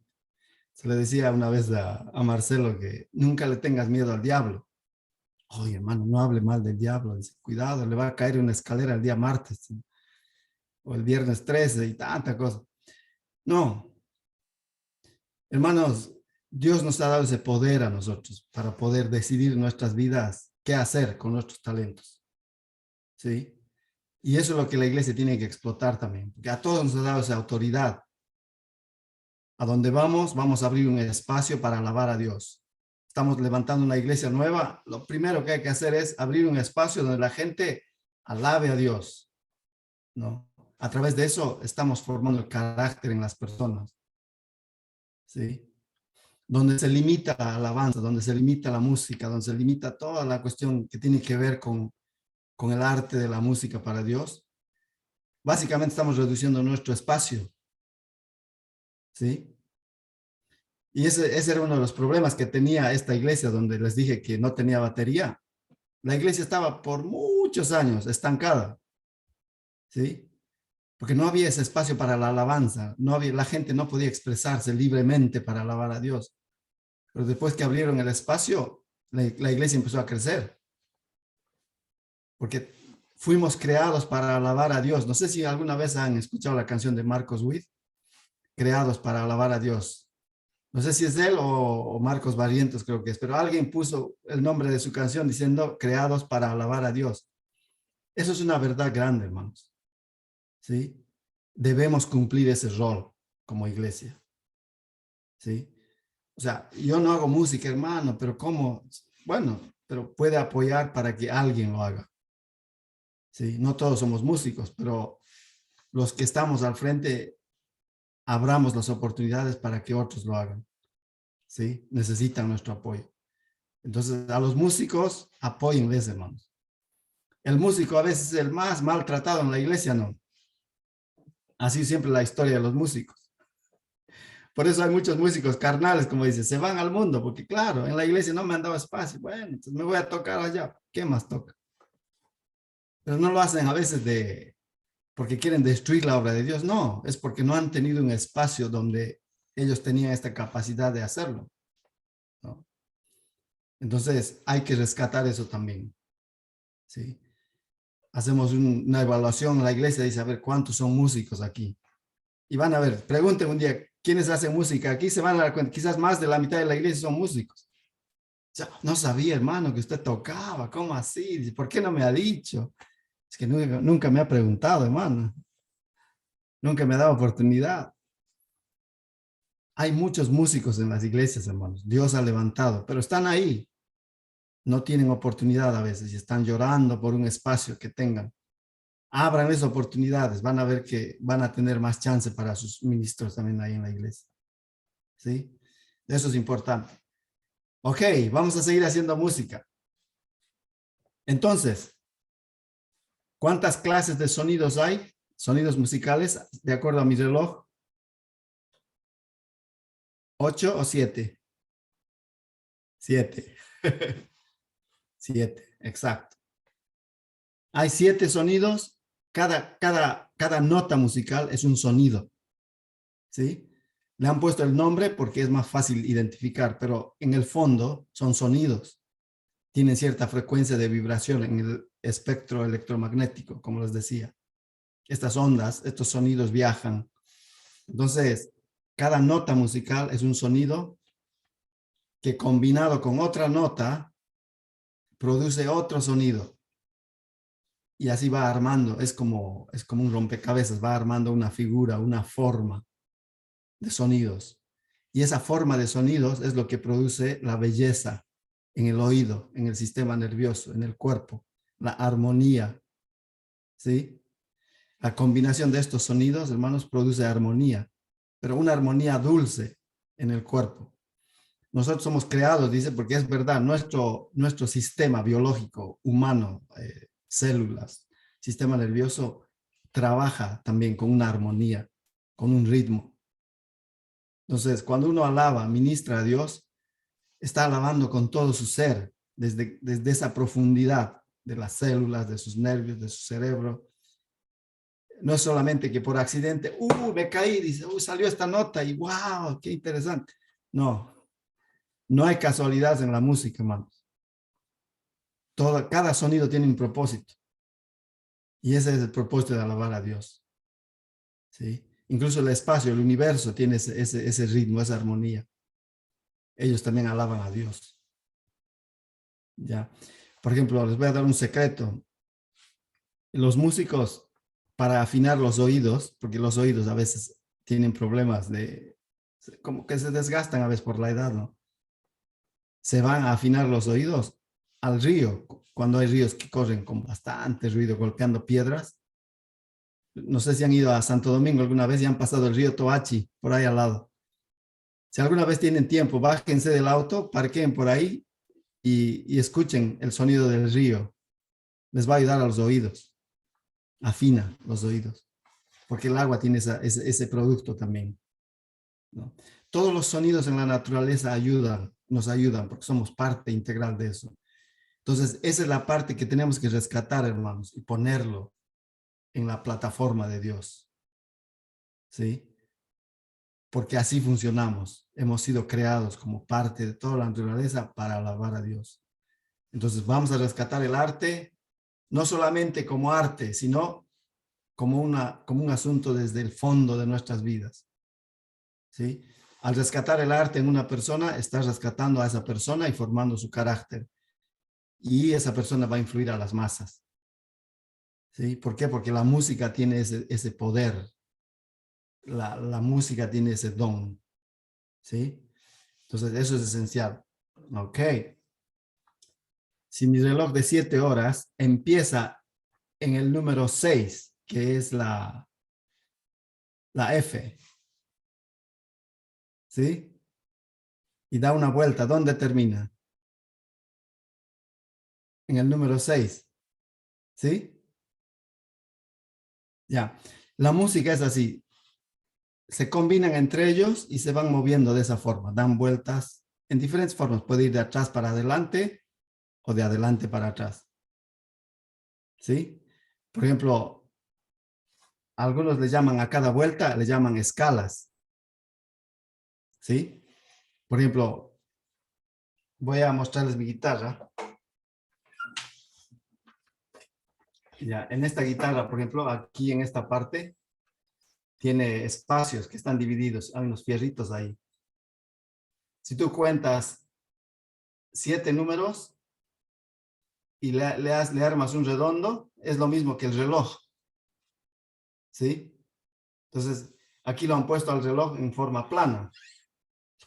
Se le decía una vez a Marcelo que nunca le tengas miedo al diablo. Oye, hermano, no hable mal del diablo. Dice, cuidado, le va a caer una escalera el día martes, ¿sí? O el viernes 13 y tanta cosa. No, hermanos, Dios nos ha dado ese poder a nosotros para poder decidir en nuestras vidas qué hacer con nuestros talentos. ¿Sí? Y eso es lo que la iglesia tiene que explotar también, porque a todos nos ha dado esa autoridad. A donde vamos a abrir un espacio para alabar a Dios. Estamos levantando una iglesia nueva. Lo primero que hay que hacer es abrir un espacio donde la gente alabe a Dios, ¿no? A través de eso estamos formando el carácter en las personas, ¿sí? Donde se limita la alabanza, donde se limita la música, donde se limita toda la cuestión que tiene que ver con el arte de la música para Dios, básicamente estamos reduciendo nuestro espacio, ¿sí? Y ese era uno de los problemas que tenía esta iglesia, donde les dije que no tenía batería. La iglesia estaba por muchos años estancada, ¿sí? Porque no había ese espacio para la alabanza, la gente no podía expresarse libremente para alabar a Dios. Pero después que abrieron el espacio, la iglesia empezó a crecer. Porque fuimos creados para alabar a Dios. No sé si alguna vez han escuchado la canción de Marcos Witt, Creados para alabar a Dios. No sé si es él o Marcos Barrientos, creo que es, pero alguien puso el nombre de su canción diciendo creados para alabar a Dios. Eso es una verdad grande, hermanos. ¿Sí? Debemos cumplir ese rol como iglesia. ¿Sí? O sea, yo no hago música, hermano, pero ¿cómo? Bueno, pero puede apoyar para que alguien lo haga. ¿Sí? No todos somos músicos, pero los que estamos al frente, abramos las oportunidades para que otros lo hagan. ¿sí? Necesitan nuestro apoyo. Entonces, a los músicos, apóyenles, hermanos. El músico a veces es el más maltratado en la iglesia, ¿no? Así siempre la historia de los músicos. Por eso hay muchos músicos carnales, como dice, se van al mundo, porque claro, en la iglesia no me han dado espacio. Bueno, entonces me voy a tocar allá. ¿Qué más toca? Pero no lo hacen a veces porque quieren destruir la obra de Dios. No, es porque no han tenido un espacio donde ellos tenían esta capacidad de hacerlo, ¿no? Entonces hay que rescatar eso también, ¿sí? Hacemos una evaluación en la iglesia y dice, a ver, ¿cuántos son músicos aquí? Y van a ver, pregunten un día, ¿quiénes hacen música? Aquí se van a dar cuenta, quizás más de la mitad de la iglesia son músicos. O sea, no sabía, hermano, que usted tocaba, ¿cómo así? Dice, ¿por qué no me ha dicho? Es que nunca me ha preguntado, hermano. Nunca me ha dado oportunidad. Hay muchos músicos en las iglesias, hermanos. Dios ha levantado, pero están ahí. No tienen oportunidad a veces y están llorando por un espacio que tengan. Abran esas oportunidades, van a ver que van a tener más chance para sus ministros también ahí en la iglesia. ¿Sí? Eso es importante. Ok, vamos a seguir haciendo música. Entonces, ¿cuántas clases de sonidos hay? Sonidos musicales, de acuerdo a mi reloj. 8 o 7. 7. 7, exacto. Hay 7 sonidos. Cada nota musical es un sonido. ¿Sí? Le han puesto el nombre porque es más fácil identificar, pero en el fondo son sonidos. Tienen cierta frecuencia de vibración en el espectro electromagnético, como les decía. Estas ondas, estos sonidos viajan. Entonces, cada nota musical es un sonido que combinado con otra nota produce otro sonido. Y así va armando, es como un rompecabezas, va armando una figura, una forma de sonidos. Y esa forma de sonidos es lo que produce la belleza en el oído, en el sistema nervioso, en el cuerpo, la armonía, ¿sí? La combinación de estos sonidos, hermanos, produce armonía, pero una armonía dulce en el cuerpo. Nosotros somos creados, dice, porque es verdad, nuestro sistema biológico, humano, células, sistema nervioso, trabaja también con una armonía, con un ritmo. Entonces, cuando uno alaba, ministra a Dios, está alabando con todo su ser, desde esa profundidad de las células, de sus nervios, de su cerebro. No es solamente que por accidente, me caí, dice, salió esta nota y wow, qué interesante. No, no hay casualidades en la música, hermanos. Cada sonido tiene un propósito. Y ese es el propósito de alabar a Dios. ¿Sí? Incluso el espacio, el universo tiene ese ritmo, esa armonía. Ellos también alaban a Dios. ¿Ya? Por ejemplo, les voy a dar un secreto. Los músicos, para afinar los oídos, porque los oídos a veces tienen problemas como que se desgastan a veces por la edad, ¿no? Se van a afinar los oídos al río, cuando hay ríos que corren con bastante ruido, golpeando piedras. No sé si han ido a Santo Domingo alguna vez y han pasado el río Toachi, por ahí al lado. Si alguna vez tienen tiempo, bájense del auto, parqueen por ahí y escuchen el sonido del río. Les va a ayudar a los oídos. Afina los oídos, porque el agua tiene ese producto también, ¿no? Todos los sonidos en la naturaleza nos ayudan, porque somos parte integral de eso. Entonces, esa es la parte que tenemos que rescatar, hermanos, y ponerlo en la plataforma de Dios, ¿sí? Porque así funcionamos. Hemos sido creados como parte de toda la naturaleza para alabar a Dios. Entonces, vamos a rescatar el arte, no solamente como arte, sino como un asunto desde el fondo de nuestras vidas, ¿sí? Al rescatar el arte en una persona, estás rescatando a esa persona y formando su carácter. Y esa persona va a influir a las masas, ¿sí? ¿Por qué? Porque la música tiene ese poder. La música tiene ese don, ¿sí? Entonces, eso es esencial. Ok. Si mi reloj de 7 horas empieza en el número 6, que es la F, ¿sí? y da una vuelta, ¿dónde termina? En el número 6. ¿Sí? Ya. La música es así. Se combinan entre ellos y se van moviendo de esa forma. Dan vueltas en diferentes formas. Puede ir de atrás para adelante o de adelante para atrás. ¿Sí? Por ejemplo, algunos le llaman a cada vuelta, le llaman escalas. ¿Sí? Por ejemplo, voy a mostrarles mi guitarra. Ya, en esta guitarra, por ejemplo, aquí en esta parte, tiene espacios que están divididos. Hay unos fierritos ahí. Si tú cuentas 7 números y le armas un redondo, es lo mismo que el reloj. ¿Sí? Entonces, aquí lo han puesto al reloj en forma plana.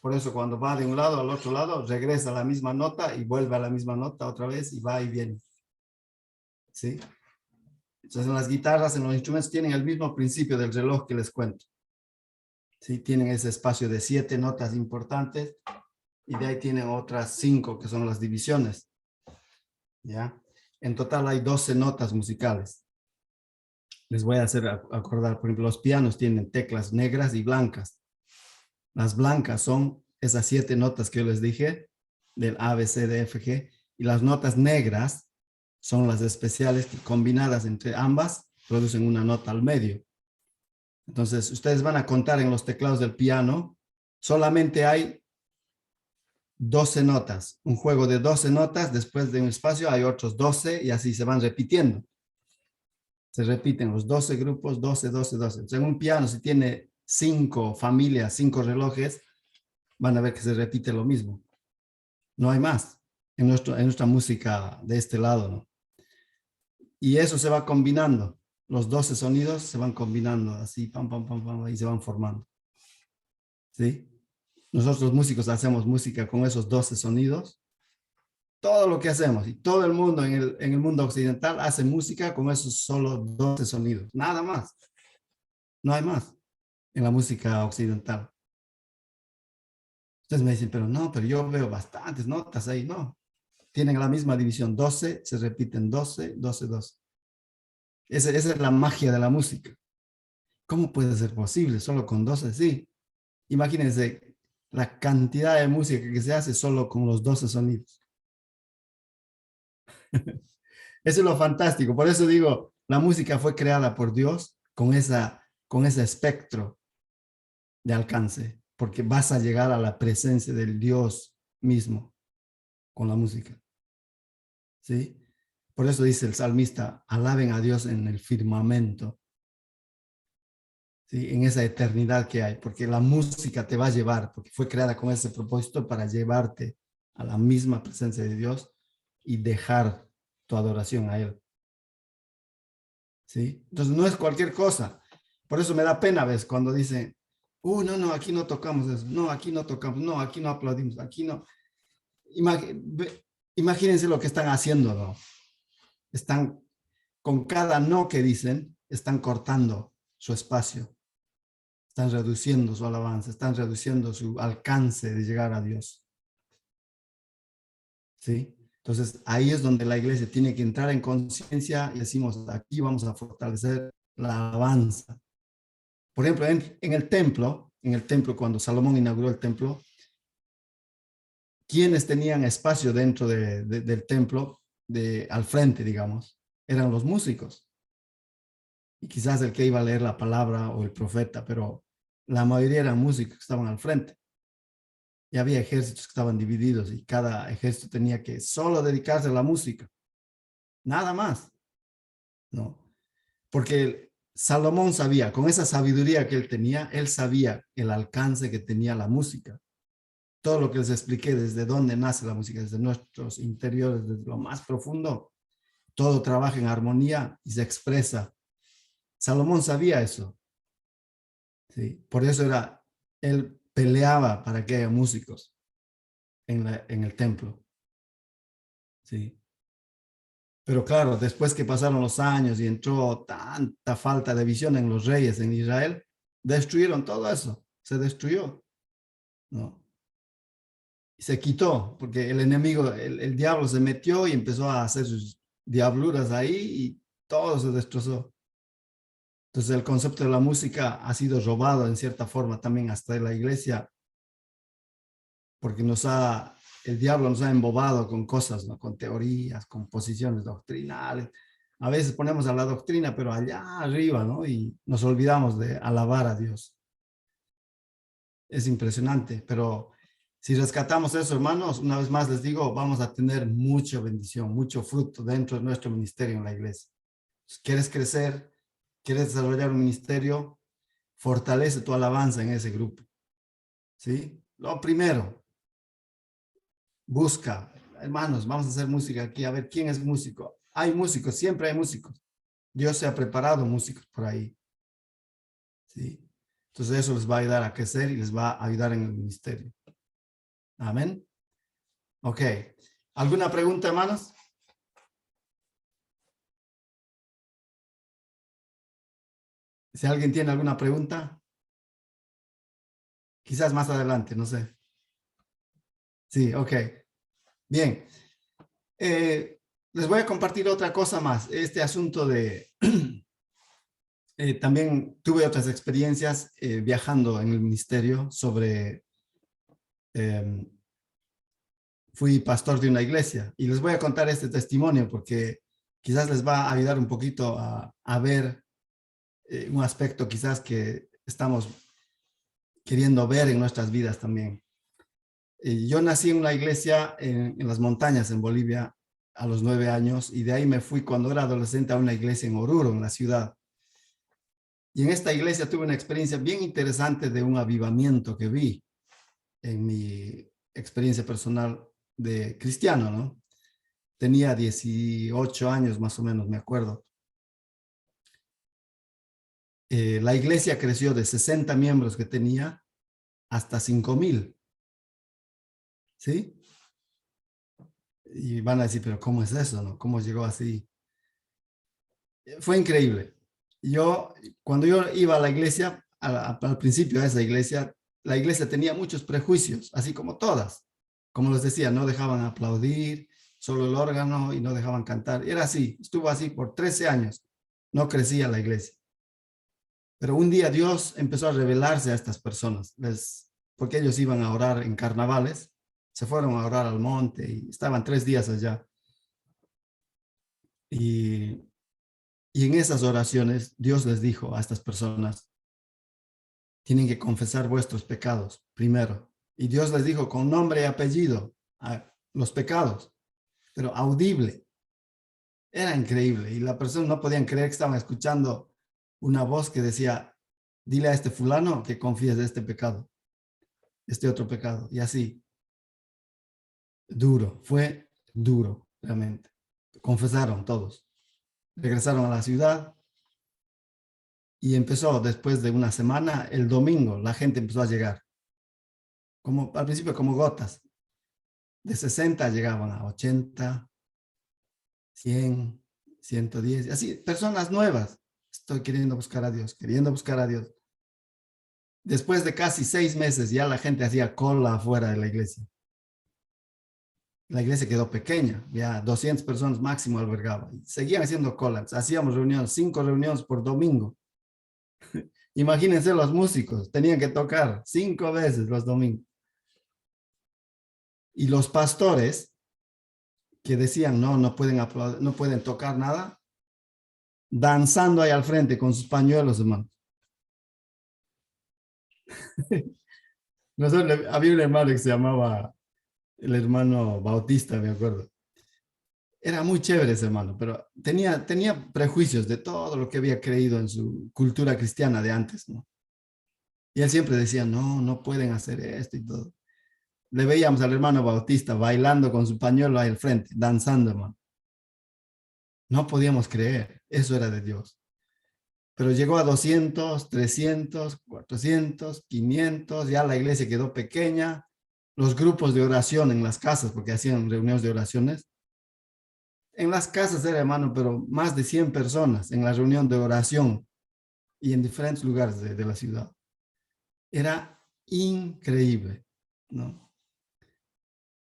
Por eso cuando va de un lado al otro lado, regresa a la misma nota y vuelve a la misma nota otra vez y va y viene. ¿Sí? Entonces, en las guitarras, en los instrumentos, tienen el mismo principio del reloj que les cuento. ¿Sí? Tienen ese espacio de 7 notas importantes y de ahí tienen otras 5 que son las divisiones. ¿Ya? En total hay 12 notas musicales. Les voy a hacer acordar, por ejemplo, los pianos tienen teclas negras y blancas. Las blancas son esas 7 notas que yo les dije, del A, B, C, D, F, G, y las notas negras son las especiales que combinadas entre ambas producen una nota al medio. Entonces, ustedes van a contar en los teclados del piano, solamente hay 12 notas, un juego de 12 notas, después de un espacio hay otros 12 y así se van repitiendo. Se repiten los 12 grupos, 12, 12, 12. Entonces, en un piano, si tiene 5 familias, 5 relojes, van a ver que se repite lo mismo. No hay más en nuestra música de este lado, ¿no? Y eso se va combinando. Los 12 sonidos se van combinando así, pam, pam, pam, pam, y se van formando. ¿Sí? Nosotros los músicos hacemos música con esos 12 sonidos. Todo lo que hacemos y todo el mundo en el mundo occidental hace música con esos solo 12 sonidos. Nada más. No hay más en la música occidental. Ustedes me dicen, pero yo veo bastantes notas ahí. No, tienen la misma división. 12, se repiten 12, 12, 12. Esa es la magia de la música. ¿Cómo puede ser posible solo con 12? Sí. Imagínense la cantidad de música que se hace solo con los 12 sonidos. Eso es lo fantástico. Por eso digo, la música fue creada por Dios con ese espectro de alcance, porque vas a llegar a la presencia del Dios mismo con la música. ¿Sí? Por eso dice el salmista, alaben a Dios en el firmamento. ¿Sí? En esa eternidad que hay, porque la música te va a llevar, porque fue creada con ese propósito para llevarte a la misma presencia de Dios y dejar tu adoración a Él. ¿Sí? Entonces no es cualquier cosa. Por eso me da pena, ¿ves? Cuando dicen, no, aquí no tocamos eso, no, aquí no tocamos, no, aquí no aplaudimos, aquí no. Imagínense lo que están haciendo, ¿no? Están, con cada no que dicen, están cortando su espacio, están reduciendo su alabanza, están reduciendo su alcance de llegar a Dios. ¿Sí? Entonces, ahí es donde la iglesia tiene que entrar en conciencia y decimos, aquí vamos a fortalecer la alabanza. Por ejemplo, en el templo, cuando Salomón inauguró el templo, quienes tenían espacio dentro del templo, al frente, digamos, eran los músicos. Y quizás el que iba a leer la palabra o el profeta, pero la mayoría eran músicos que estaban al frente. Y había ejércitos que estaban divididos y cada ejército tenía que solo dedicarse a la música. Nada más. ¿No? Porque Salomón sabía, con esa sabiduría que él tenía, él sabía el alcance que tenía la música. Todo lo que les expliqué, desde dónde nace la música, desde nuestros interiores, desde lo más profundo, todo trabaja en armonía y se expresa. Salomón sabía eso. ¿Sí? Por eso él peleaba para que haya músicos en el templo. ¿Sí? Pero claro, después que pasaron los años y entró tanta falta de visión en los reyes en Israel, destruyeron todo eso, se destruyó, ¿no? se quitó, porque el enemigo, el diablo se metió y empezó a hacer sus diabluras ahí y todo se destrozó. Entonces el concepto de la música ha sido robado en cierta forma también hasta de la iglesia, porque el diablo nos ha embobado con cosas, ¿no? Con teorías, con posiciones doctrinales. A veces ponemos a la doctrina, pero allá arriba, ¿no? Y nos olvidamos de alabar a Dios. Es impresionante, pero si rescatamos eso, hermanos, una vez más les digo, vamos a tener mucha bendición, mucho fruto dentro de nuestro ministerio en la iglesia. Si quieres crecer, quieres desarrollar un ministerio, fortalece tu alabanza en ese grupo. ¿Sí? Lo primero, busca, hermanos, vamos a hacer música aquí, a ver quién es músico. Hay músicos, siempre hay músicos. Dios se ha preparado músicos por ahí. ¿Sí? Entonces eso les va a ayudar a crecer y les va a ayudar en el ministerio. Amén. Ok. ¿Alguna pregunta, hermanos? Si alguien tiene alguna pregunta, quizás más adelante, no sé. Sí, ok. Bien. Les voy a compartir otra cosa más. Este asunto de... también tuve otras experiencias viajando en el ministerio sobre... fui pastor de una iglesia y les voy a contar este testimonio porque quizás les va a ayudar un poquito a ver un aspecto quizás que estamos queriendo ver en nuestras vidas también. Yo nací en una iglesia en las montañas en Bolivia a los 9 años y de ahí me fui cuando era adolescente a una iglesia en Oruro, en la ciudad. Y en esta iglesia tuve una experiencia bien interesante de un avivamiento que vi en mi experiencia personal de cristiano, ¿no? Tenía 18 años más o menos, me acuerdo. La iglesia creció de 60 miembros que tenía hasta 5,000. ¿Sí? Y van a decir, pero ¿cómo es eso, no? ¿Cómo llegó así? Fue increíble. Cuando yo iba a la iglesia, al principio de esa iglesia, la iglesia tenía muchos prejuicios, así como todas. Como les decía, no dejaban aplaudir, solo el órgano y no dejaban cantar. Era así, estuvo así por 13 años. No crecía la iglesia. Pero un día Dios empezó a revelarse a estas personas, porque ellos iban a orar en carnavales, se fueron a orar al monte y estaban 3 días allá. Y en esas oraciones Dios les dijo a estas personas, tienen que confesar vuestros pecados primero. Y Dios les dijo con nombre y apellido a los pecados, pero audible. Era increíble y la persona no podían creer que estaban escuchando una voz que decía, dile a este fulano que confíes de este pecado, este otro pecado. Y así, duro, fue duro realmente. Confesaron todos. Regresaron a la ciudad y empezó después de una semana, el domingo, la gente empezó a llegar. Como al principio como gotas. De 60 llegaban a 80, 100, 110, así, personas nuevas. Estoy queriendo buscar a Dios, queriendo buscar a Dios. Después de casi 6 meses ya la gente hacía cola afuera de la iglesia. La iglesia quedó pequeña, ya 200 personas máximo albergaba. Y seguían haciendo colas, hacíamos reuniones, 5 reuniones por domingo. Imagínense los músicos, tenían que tocar 5 veces los domingos. Y los pastores que decían, no, no pueden aplaudir, no pueden tocar nada, danzando ahí al frente con sus pañuelos, hermano. Había un hermano que se llamaba el hermano Bautista, me acuerdo. Era muy chévere ese hermano, pero tenía prejuicios de todo lo que había creído en su cultura cristiana de antes, ¿no? Y él siempre decía, no, no pueden hacer esto y todo. Le veíamos al hermano Bautista bailando con su pañuelo ahí al frente, danzando, hermano. No podíamos creer, eso era de Dios. Pero llegó a 200, 300, 400, 500, ya la iglesia quedó pequeña. Los grupos de oración en las casas, porque hacían reuniones de oraciones. En las casas era, hermano, pero más de 100 personas en la reunión de oración y en diferentes lugares de la ciudad. Era increíble, ¿no?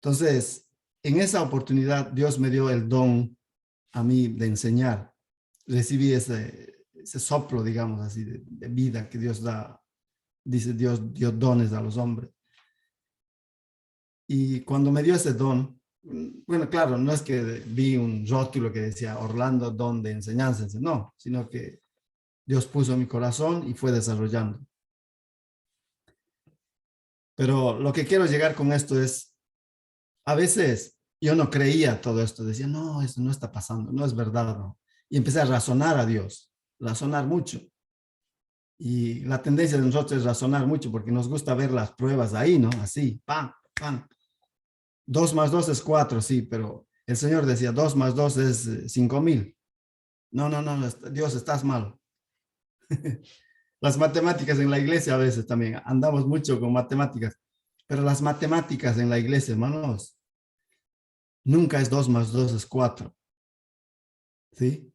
Entonces, en esa oportunidad, Dios me dio el don a mí de enseñar. Recibí ese soplo, digamos así, de vida que Dios da. Dice Dios dio dones a los hombres. Y cuando me dio ese don, bueno, claro, no es que vi un rótulo que decía Orlando don de enseñanza, no, sino que Dios puso en mi corazón y fue desarrollando. Pero lo que quiero llegar con esto es, a veces yo no creía todo esto, decía, no, eso no está pasando, no es verdad, no. Y empecé a razonar a Dios, razonar mucho. Y la tendencia de nosotros es razonar mucho porque nos gusta ver las pruebas ahí, ¿no? Así, pam, pam. 2 más 2 es 4, sí, pero el Señor decía 2 más 2 es 5,000. No, Dios, estás mal. Las matemáticas en la iglesia a veces también, andamos mucho con matemáticas, pero las matemáticas en la iglesia, hermanos, nunca es 2 más 2 es 4. ¿Sí?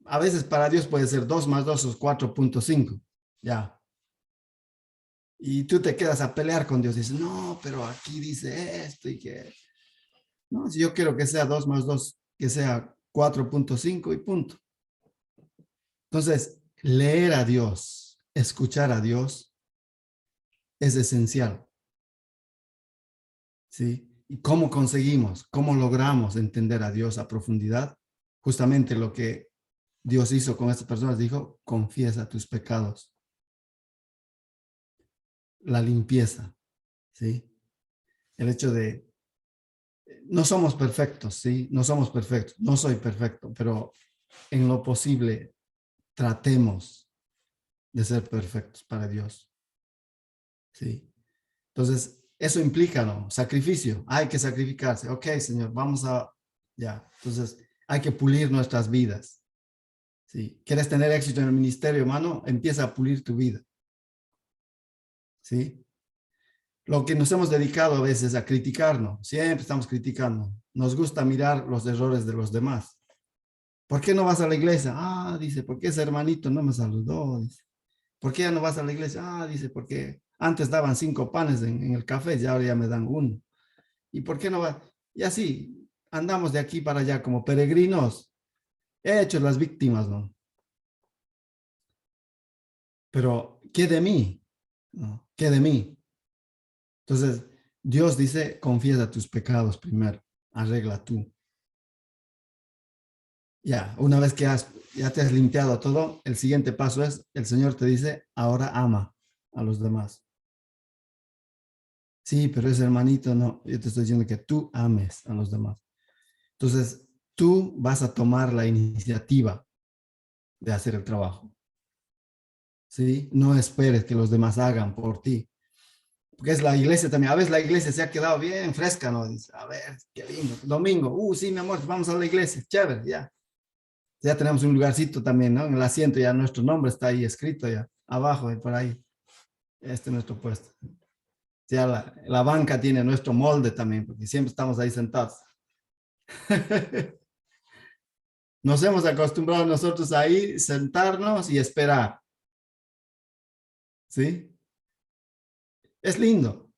A veces para Dios puede ser 2 más 2 es 4,5. Ya. Y tú te quedas a pelear con Dios. Dices, no, pero aquí dice esto y que... No, si yo quiero que sea 2 más 2, que sea 4,5 y punto. Entonces, leer a Dios, escuchar a Dios es esencial. ¿Sí? ¿Y cómo conseguimos, cómo logramos entender a Dios a profundidad? Justamente lo que Dios hizo con estas personas, dijo, confiesa tus pecados. La limpieza, ¿sí? El hecho de, no somos perfectos, ¿sí? No somos perfectos, no soy perfecto, pero en lo posible tratemos de ser perfectos para Dios, ¿sí? Entonces, eso implica, ¿no? Sacrificio, hay que sacrificarse. Ok, Señor, vamos a, ya. Entonces, hay que pulir nuestras vidas, ¿sí? ¿Quieres tener éxito en el ministerio, hermano? Empieza a pulir tu vida, ¿sí? Lo que nos hemos dedicado a veces a criticarnos, siempre estamos criticando. Nos gusta mirar los errores de los demás. ¿Por qué no vas a la iglesia? Ah, dice, ¿por qué ese hermanito no me saludó? Dice, ¿por qué ya no vas a la iglesia? Ah, dice, porque antes daban 5 panes en el café y ahora ya me dan 1. ¿Y por qué no va? Y así andamos de aquí para allá como peregrinos, hechos las víctimas, ¿no? Pero, ¿qué de mí? ¿No? ¿Qué de mí? Entonces, Dios dice, confiesa tus pecados primero, arregla tú. Ya, una vez que ya te has limpiado todo, el siguiente paso es, el Señor te dice, ahora ama a los demás. Sí, pero ese hermanito no, yo te estoy diciendo que tú ames a los demás. Entonces, tú vas a tomar la iniciativa de hacer el trabajo. ¿Sí? No esperes que los demás hagan por ti. Porque es la iglesia también. A veces la iglesia se ha quedado bien fresca, ¿no? Dice, a ver, qué lindo. Domingo, sí, mi amor, vamos a la iglesia. Chévere, ya. Ya tenemos un lugarcito también, ¿no? En el asiento ya nuestro nombre está ahí escrito ya. Abajo, por ahí. Este es nuestro puesto. Ya la banca tiene nuestro molde también, porque siempre estamos ahí sentados. Nos hemos acostumbrado nosotros ahí sentarnos y esperar. ¿Sí? Es lindo.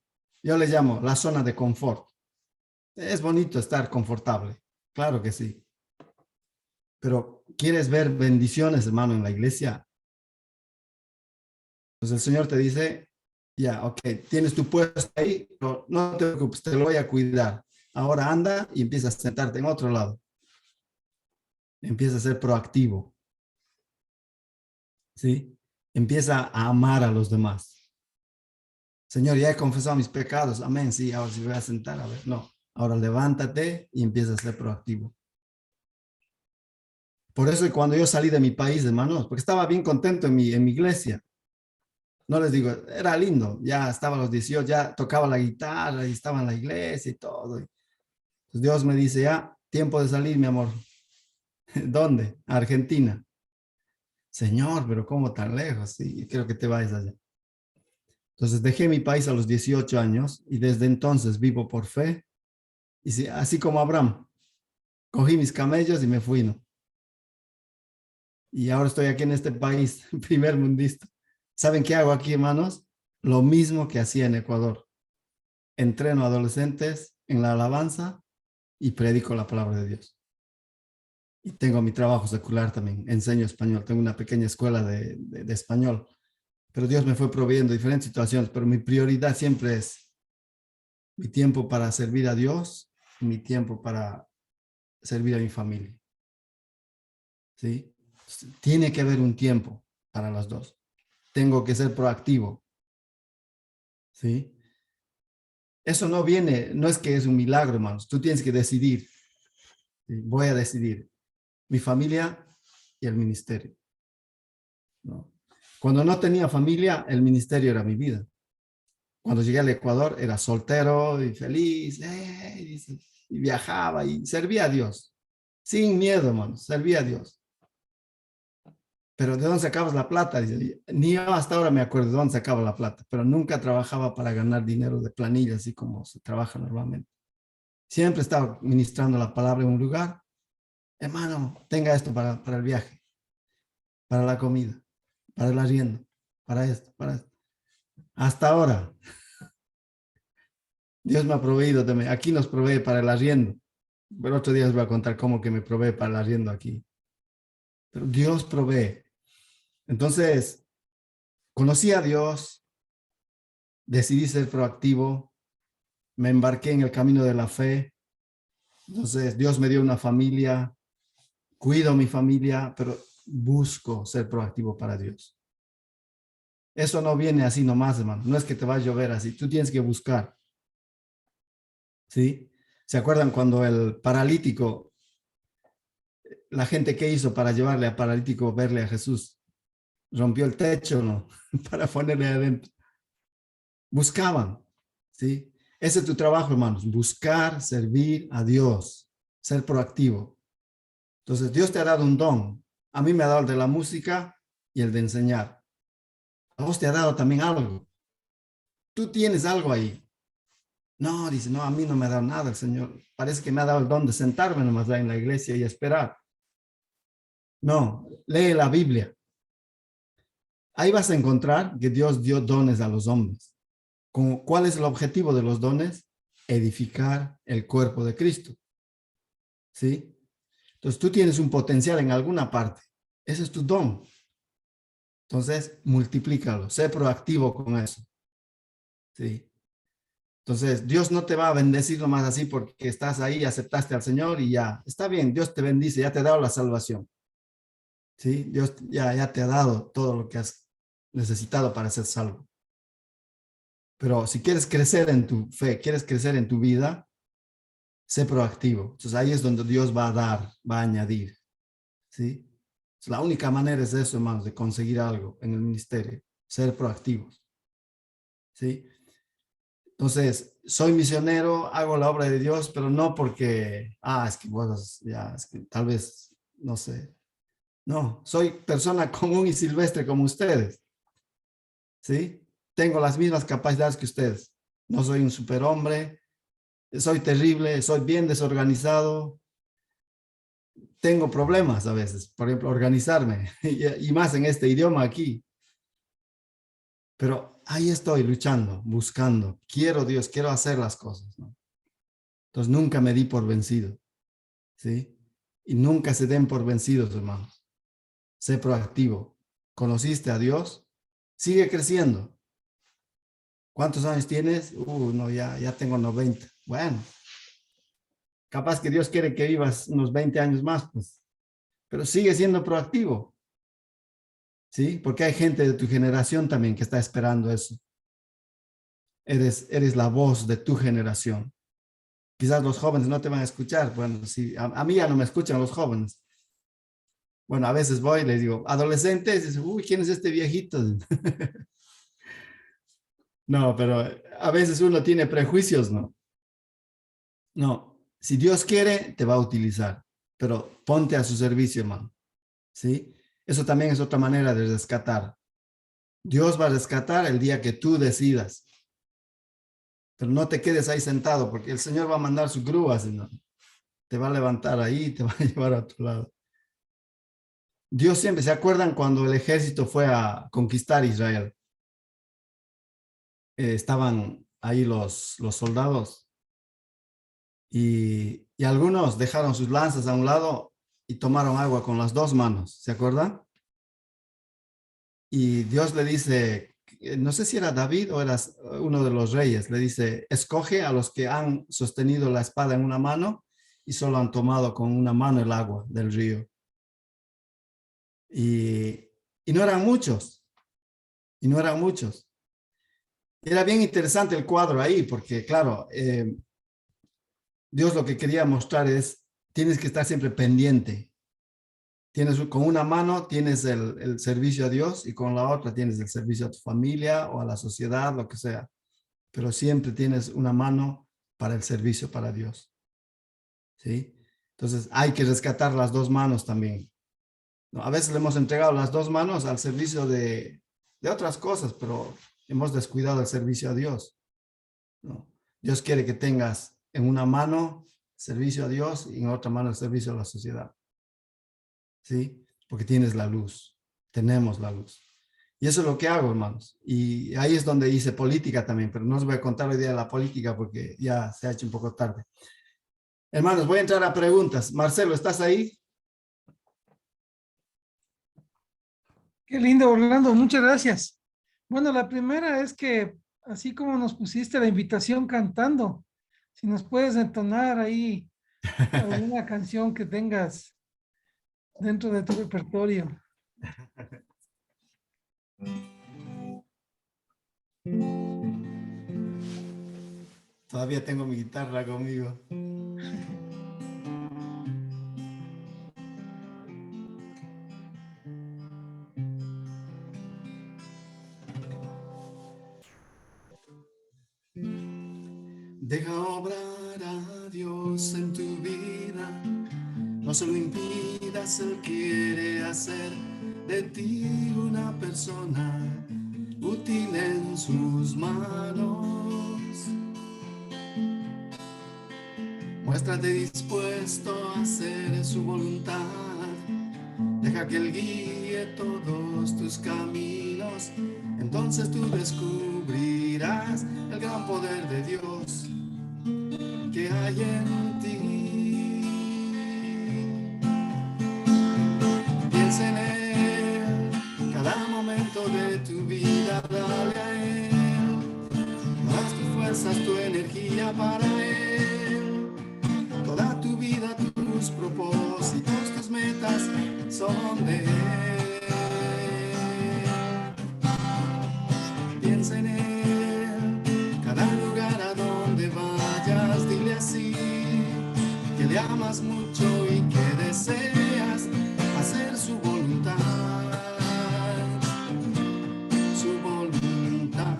Yo le llamo la zona de confort. Es bonito estar confortable. Claro que sí. Pero ¿quieres ver bendiciones, hermano, en la iglesia? Pues el Señor te dice, ya, ok, tienes tu puesto ahí, pero no te preocupes, te lo voy a cuidar. Ahora anda y empieza a sentarte en otro lado. Empieza a ser proactivo. ¿Sí? Empieza a amar a los demás. Señor, ya he confesado mis pecados. Amén. Sí, ahora sí voy a sentar. A ver, no. Ahora levántate y empieza a ser proactivo. Por eso cuando yo salí de mi país, hermanos, porque estaba bien contento en mi iglesia. No les digo, era lindo. Ya estaba a los 18, ya tocaba la guitarra y estaba en la iglesia y todo. Entonces Dios me dice, ya, tiempo de salir, mi amor. ¿Dónde? Argentina. Señor, pero ¿cómo tan lejos? Sí, quiero que te vayas allá. Entonces dejé mi país a los 18 años y desde entonces vivo por fe. Y sí, así como Abraham, cogí mis camellos y me fui, ¿no? Y ahora estoy aquí en este país, primer mundista. ¿Saben qué hago aquí, hermanos? Lo mismo que hacía en Ecuador. Entreno adolescentes en la alabanza y predico la palabra de Dios. Y tengo mi trabajo secular también, enseño español, tengo una pequeña escuela de español, pero Dios me fue proveyendo diferentes situaciones, pero mi prioridad siempre es mi tiempo para servir a Dios y mi tiempo para servir a mi familia. ¿Sí? Tiene que haber un tiempo para las dos. Tengo que ser proactivo. ¿Sí? Eso no viene, no es que es un milagro, hermanos. Tú tienes que decidir. ¿Sí? Voy a decidir mi familia y el ministerio. ¿No? Cuando no tenía familia, el ministerio era mi vida. Cuando llegué al Ecuador, era soltero y feliz, y viajaba y servía a Dios. Sin miedo, hermanos, servía a Dios. Pero ¿de dónde sacabas la plata? Dice, ni yo hasta ahora me acuerdo de dónde sacaba la plata, pero nunca trabajaba para ganar dinero de planilla, así como se trabaja normalmente. Siempre estaba ministrando la palabra en un lugar. Hermano, tenga esto para el viaje, para la comida, para el arriendo, para esto, para esto. Hasta ahora, Dios me ha proveído también. Aquí nos provee para el arriendo. Pero otro día les voy a contar cómo que me provee para el arriendo aquí. Pero Dios provee. Entonces, conocí a Dios, decidí ser proactivo, me embarqué en el camino de la fe. Entonces, Dios me dio una familia, cuido mi familia, pero busco ser proactivo para Dios. Eso no viene así nomás, hermano. No es que te va a llover así. Tú tienes que buscar. ¿Sí? ¿Se acuerdan cuando el paralítico, la gente qué hizo para llevarle al paralítico verle a Jesús? Rompió el techo, ¿no? Para ponerle adentro. Buscaban, ¿sí? Ese es tu trabajo, hermanos. Buscar, servir a Dios, ser proactivo. Entonces, Dios te ha dado un don. A mí me ha dado el de la música y el de enseñar. A vos te ha dado también algo. Tú tienes algo ahí. No, dice, no, a mí no me ha dado nada el Señor. Parece que me ha dado el don de sentarme nomás ahí en la iglesia y esperar. No, lee la Biblia. Ahí vas a encontrar que Dios dio dones a los hombres. ¿Cuál es el objetivo de los dones? Edificar el cuerpo de Cristo. ¿Sí? Entonces tú tienes un potencial en alguna parte. Ese es tu don. Entonces, multiplícalo. Sé proactivo con eso. ¿Sí? Entonces, Dios no te va a bendecir nomás así porque estás ahí, aceptaste al Señor y ya. Está bien, Dios te bendice, ya te ha dado la salvación. ¿Sí? Dios ya te ha dado todo lo que has necesitado para ser salvo. Pero si quieres crecer en tu fe, quieres crecer en tu vida, sé proactivo. Entonces ahí es donde Dios va a dar, va a añadir. ¿Sí? La única manera es eso, hermanos, de conseguir algo en el ministerio, ser proactivos. ¿Sí? Entonces, soy misionero, hago la obra de Dios, pero no porque, es que bueno, ya, es que tal vez, no sé. No, soy persona común y silvestre como ustedes. ¿Sí? Tengo las mismas capacidades que ustedes. No soy un superhombre, soy terrible, soy bien desorganizado. Tengo problemas a veces, por ejemplo, organizarme, y más en este idioma aquí. Pero ahí estoy luchando, buscando. Quiero Dios, quiero hacer las cosas, ¿no? Entonces nunca me di por vencido, ¿sí? Y nunca se den por vencidos, hermanos. Sé proactivo. ¿Conociste a Dios? Sigue creciendo. ¿Cuántos años tienes? No, ya tengo 90. Bueno, capaz que Dios quiere que vivas unos 20 años más, pues. Pero sigue siendo proactivo, ¿sí? Porque hay gente de tu generación también que está esperando eso. Eres la voz de tu generación. Quizás los jóvenes no te van a escuchar. Bueno, sí, a mí ya no me escuchan los jóvenes. Bueno, a veces voy y les digo, adolescentes, y dicen, ¿quién es este viejito? No, pero a veces uno tiene prejuicios, ¿no? No, si Dios quiere, te va a utilizar, pero ponte a su servicio, hermano. ¿Sí? Eso también es otra manera de rescatar. Dios va a rescatar el día que tú decidas. Pero no te quedes ahí sentado porque el Señor va a mandar su grúa, Señor. Te va a levantar ahí, te va a llevar a otro lado. Dios siempre, ¿se acuerdan cuando el ejército fue a conquistar Israel? Estaban ahí los soldados Y algunos dejaron sus lanzas a un lado y tomaron agua con las dos manos, ¿se acuerdan? Y Dios le dice, no sé si era David o era uno de los reyes, le dice, escoge a los que han sostenido la espada en una mano y solo han tomado con una mano el agua del río. Y no eran muchos, y no eran muchos. Era bien interesante el cuadro ahí, porque claro, Dios lo que quería mostrar es, tienes que estar siempre pendiente. Con una mano tienes el servicio a Dios y con la otra tienes el servicio a tu familia o a la sociedad, lo que sea. Pero siempre tienes una mano para el servicio para Dios. ¿Sí? Entonces hay que rescatar las dos manos también. ¿No? A veces le hemos entregado las dos manos al servicio de otras cosas, pero hemos descuidado el servicio a Dios. ¿No? Dios quiere que tengas en una mano servicio a Dios y en otra mano el servicio a la sociedad. ¿Sí? Porque tienes la luz, tenemos la luz. Y eso es lo que hago, hermanos. Y ahí es donde hice política también, pero no os voy a contar hoy día de la política porque ya se ha hecho un poco tarde. Hermanos, voy a entrar a preguntas. Marcelo, ¿estás ahí? Qué lindo, Orlando, muchas gracias. Bueno, la primera es que, así como nos pusiste la invitación cantando, si nos puedes entonar ahí alguna canción que tengas dentro de tu repertorio. Todavía tengo mi guitarra conmigo. Deja obrar a Dios en tu vida, no se lo impidas, Él quiere hacer de ti una persona útil en sus manos. Muéstrate dispuesto a hacer su voluntad, deja que Él guíe todos tus caminos, entonces tú descubrirás el gran poder de Dios que hay en ti. Piensa en Él, cada momento de tu vida, dale a Él, todas tus fuerzas, tu energía para Él, toda tu vida, tus propósitos, tus metas son de Él. Piensa en Él, cada lugar a donde vayas, dile así, que le amas mucho y que deseas hacer su voluntad, su voluntad.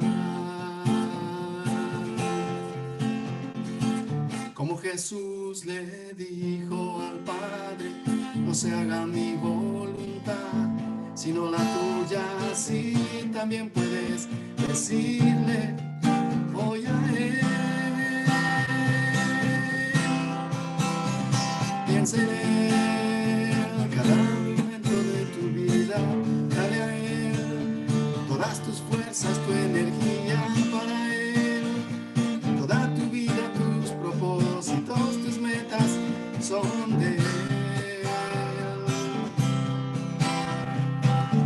Como Jesús le dijo al Padre, no se haga mi voluntad, sino la tuya. Así también puedes decirle, voy a Él. Piensa en Él, cada momento de tu vida, dale a Él todas tus fuerzas, tu energía para Él, toda tu vida, tus propósitos, tus metas son de Él.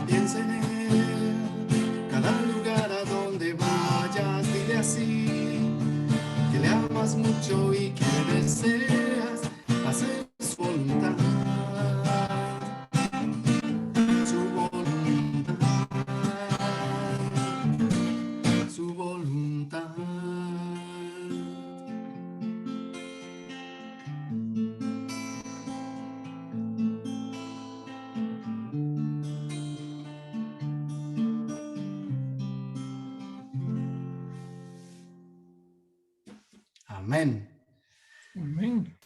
Piensa en Él, cada lugar a donde vayas, dile así, que le amas mucho y que deseas hacer su voluntad, su voluntad, su voluntad. Amén. Amén.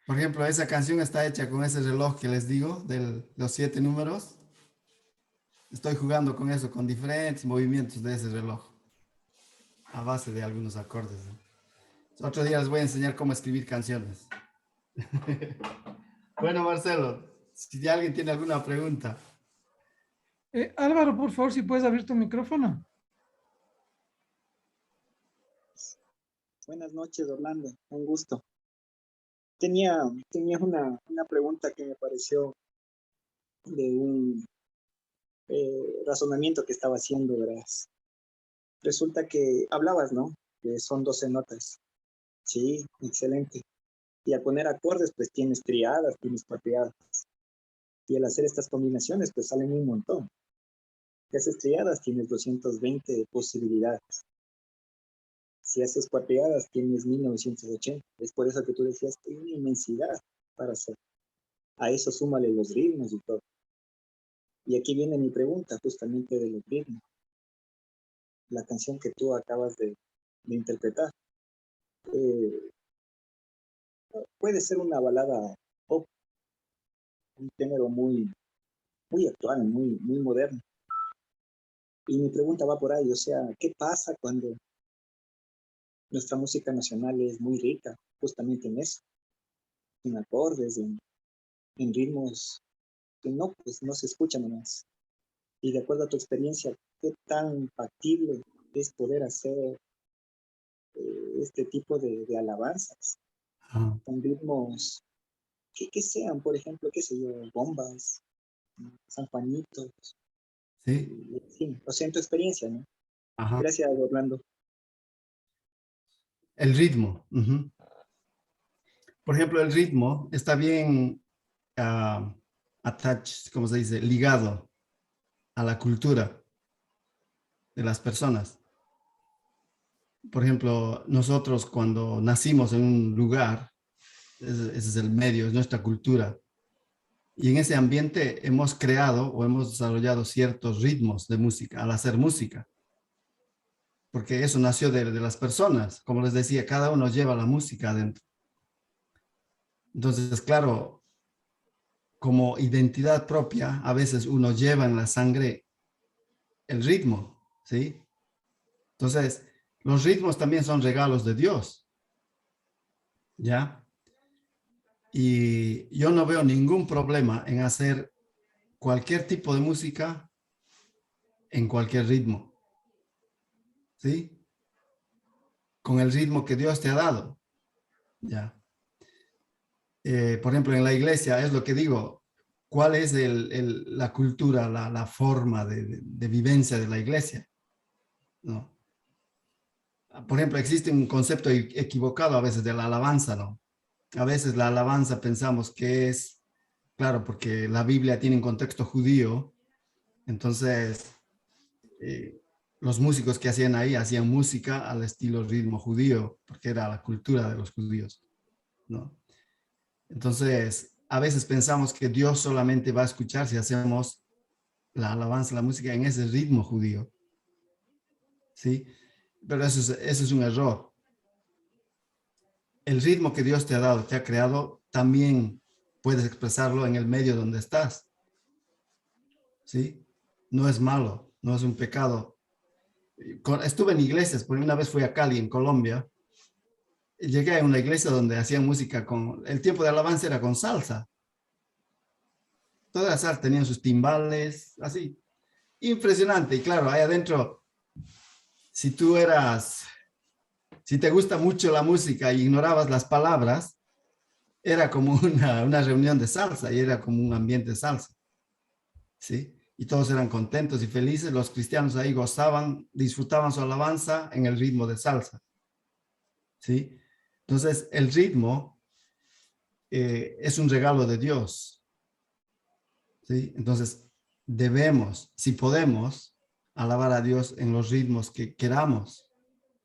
Por ejemplo, esa canción está hecha con ese reloj que les digo, de los 7 números. Estoy jugando con eso, con diferentes movimientos de ese reloj, a base de algunos acordes. Otro día les voy a enseñar cómo escribir canciones. Bueno, Marcelo, si alguien tiene alguna pregunta. Álvaro, por favor, si puedes abrir tu micrófono. Buenas noches, Orlando. Un gusto. tenía una pregunta que me pareció de un razonamiento que estaba haciendo, verás. Resulta que hablabas, ¿no? Que son 12 notas. Sí, excelente. Y al poner acordes, pues tienes triadas, tienes cuarteadas. Y al hacer estas combinaciones, pues salen un montón. Si haces triadas, tienes 220 posibilidades. Si haces cuarteadas, tienes 1980. Es por eso que tú decías que hay una inmensidad para hacer. A eso súmale los ritmos y todo. Y aquí viene mi pregunta justamente de los ritmos. La canción que tú acabas de interpretar. Puede ser una balada pop, un género muy actual, muy moderno. Y mi pregunta va por ahí, o sea, ¿qué pasa cuando nuestra música nacional es muy rica, justamente en eso, en acordes, en ritmos que no, pues no se escuchan nomás? Y de acuerdo a tu experiencia, ¿qué tan factible es poder hacer este tipo de alabanzas Ah, con ritmos que sean, por ejemplo, qué sé yo, bombas, San Juanitos, sí, sí, o sea, en tu experiencia, ¿no? ajá. Gracias, Orlando. El ritmo. Ujú. Por ejemplo, el ritmo está bien attached, como se dice, ligado a la cultura de las personas. Por ejemplo, nosotros cuando nacimos en un lugar, ese es el medio, es nuestra cultura. Y en ese ambiente hemos creado o hemos desarrollado ciertos ritmos de música al hacer música. Porque eso nació de las personas. Como les decía, cada uno lleva la música adentro. Entonces, claro, como identidad propia, a veces uno lleva en la sangre el ritmo, ¿sí? Entonces, los ritmos también son regalos de Dios, ¿ya? Y yo no veo ningún problema en hacer cualquier tipo de música en cualquier ritmo, ¿sí? Con el ritmo que Dios te ha dado, ¿ya? Por ejemplo, en la iglesia es lo que digo, ¿cuál es la cultura, la forma de vivencia de la iglesia? ¿No? Por ejemplo, existe un concepto equivocado a veces de la alabanza, ¿no? A veces la alabanza pensamos que es, claro, porque la Biblia tiene un contexto judío, entonces los músicos que hacían ahí hacían música al estilo ritmo judío, porque era la cultura de los judíos, ¿no? Entonces, a veces pensamos que Dios solamente va a escuchar si hacemos la alabanza, la música en ese ritmo judío, ¿sí? Pero eso es un error. El ritmo que Dios te ha dado, te ha creado, también puedes expresarlo en el medio donde estás, ¿sí? No es malo, no es un pecado. Estuve en iglesias, por una vez fui a Cali, en Colombia, y llegué a una iglesia donde hacían música con, el tiempo de alabanza era con salsa. Todas las salsas tenían sus timbales, así. Impresionante. Y claro, ahí adentro, si tú eras, si te gusta mucho la música y ignorabas las palabras, era como una reunión de salsa y era como un ambiente de salsa, ¿sí? Y todos eran contentos y felices. Los cristianos ahí gozaban, disfrutaban su alabanza en el ritmo de salsa, ¿sí? Entonces, el ritmo es un regalo de Dios, ¿sí? Entonces, debemos, si podemos, alabar a Dios en los ritmos que queramos.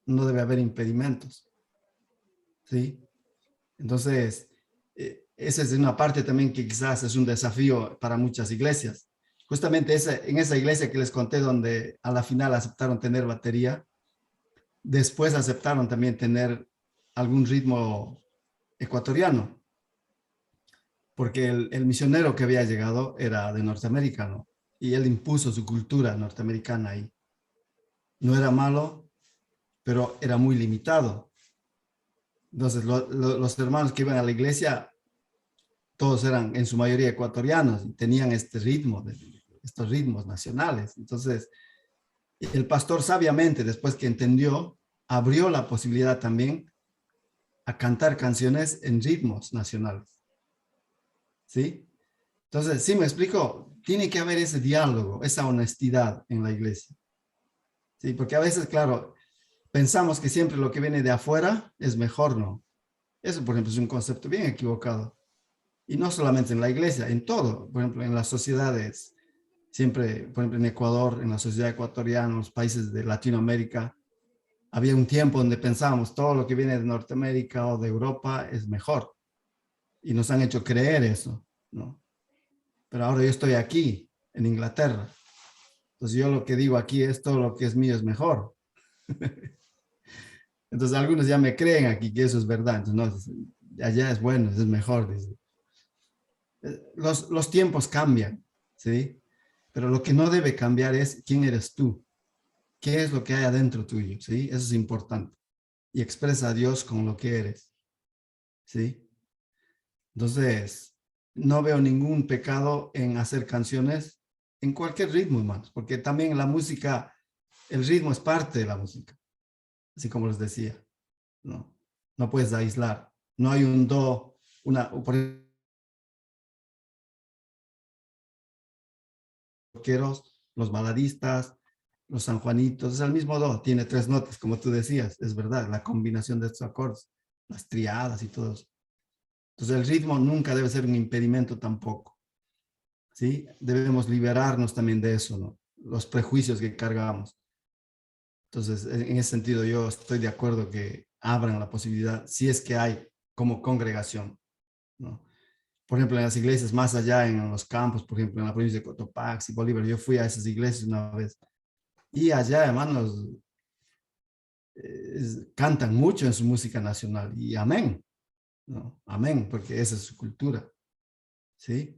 No debe haber impedimentos, ¿sí? Entonces, esa es una parte también que quizás es un desafío para muchas iglesias. Justamente en esa iglesia que les conté donde a la final aceptaron tener batería, después aceptaron también tener algún ritmo ecuatoriano, porque el misionero que había llegado era de Norteamérica, ¿no? Y él impuso su cultura norteamericana ahí. No era malo, pero era muy limitado. Entonces, los hermanos que iban a la iglesia, todos eran en su mayoría ecuatorianos y tenían este ritmo, estos ritmos nacionales. Entonces, el pastor sabiamente, después que entendió, abrió la posibilidad también a cantar canciones en ritmos nacionales. ¿Sí? Entonces, sí me explico, tiene que haber ese diálogo, esa honestidad en la iglesia. Sí, porque a veces, claro, pensamos que siempre lo que viene de afuera es mejor, ¿no? Eso, por ejemplo, es un concepto bien equivocado. Y no solamente en la iglesia, en todo. Por ejemplo, en las sociedades, siempre, por ejemplo, en Ecuador, en la sociedad ecuatoriana, en los países de Latinoamérica, había un tiempo donde pensábamos todo lo que viene de Norteamérica o de Europa es mejor. Y nos han hecho creer eso, ¿no? Pero ahora yo estoy aquí, en Inglaterra. Entonces yo lo que digo aquí es todo lo que es mío es mejor. Entonces algunos ya me creen aquí que eso es verdad. Entonces, no, allá es bueno, es mejor. Dice. Los tiempos cambian, ¿sí? Pero lo que no debe cambiar es quién eres tú. ¿Qué es lo que hay adentro tuyo? ¿Sí? Eso es importante. Y expresa a Dios con lo que eres. ¿Sí? Entonces, no veo ningún pecado en hacer canciones en cualquier ritmo, hermanos, porque también la música, el ritmo es parte de la música, así como les decía, ¿no? No puedes aislar. No hay un do, por ejemplo, los baladistas, los sanjuanitos, es el mismo do, tiene 3 notas, como tú decías, es verdad, la combinación de estos acordes, las triadas y todo eso. Entonces el ritmo nunca debe ser un impedimento tampoco, ¿sí? Debemos liberarnos también de eso, ¿no? Los prejuicios que cargamos. Entonces, en ese sentido, yo estoy de acuerdo que abran la posibilidad, si es que hay como congregación, ¿no? Por ejemplo, en las iglesias más allá, en los campos, por ejemplo, en la provincia de Cotopaxi, Bolívar, yo fui a esas iglesias una vez y allá, hermanos, cantan mucho en su música nacional y amén, ¿no? Amén, porque esa es su cultura, ¿sí?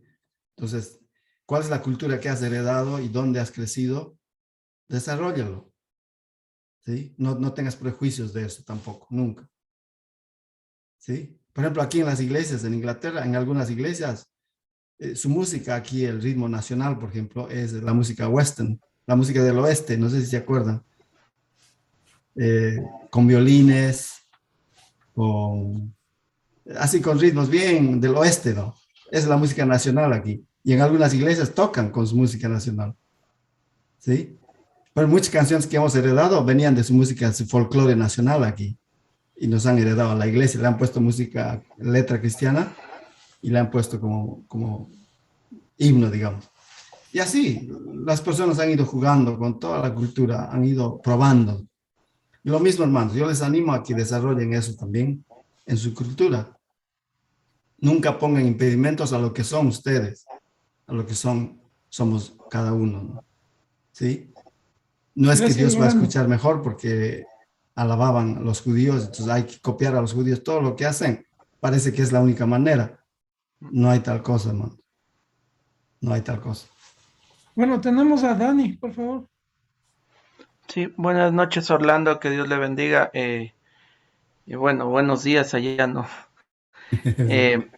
Entonces, ¿cuál es la cultura que has heredado y dónde has crecido? Desarróllalo, ¿sí? No tengas prejuicios de eso tampoco, nunca, ¿sí? Por ejemplo, aquí en las iglesias, en Inglaterra, en algunas iglesias, su música aquí, el ritmo nacional, por ejemplo, es la música western, la música del oeste, no sé si se acuerdan, con violines, con, así con ritmos bien del oeste, ¿no? Es la música nacional aquí. Y en algunas iglesias tocan con su música nacional, ¿sí? Pero muchas canciones que hemos heredado venían de su música, su folclore nacional aquí. Y nos han heredado a la iglesia, le han puesto música, letra cristiana, y le han puesto como himno, digamos. Y así, las personas han ido jugando con toda la cultura, han ido probando. Y lo mismo, hermanos, yo les animo a que desarrollen eso también en su cultura. Nunca pongan impedimentos a lo que son ustedes, a lo que somos cada uno, ¿no? ¿Sí? No es que Gracias, Dios va a hermano. escuchar mejor porque alababan a los judíos, entonces hay que copiar a los judíos todo lo que hacen. Parece que es la única manera. No hay tal cosa, hermano. No hay tal cosa. Bueno, tenemos a Dani, por favor. Sí, buenas noches Orlando, que Dios le bendiga. Y bueno, buenos días allá, ¿no? Eh,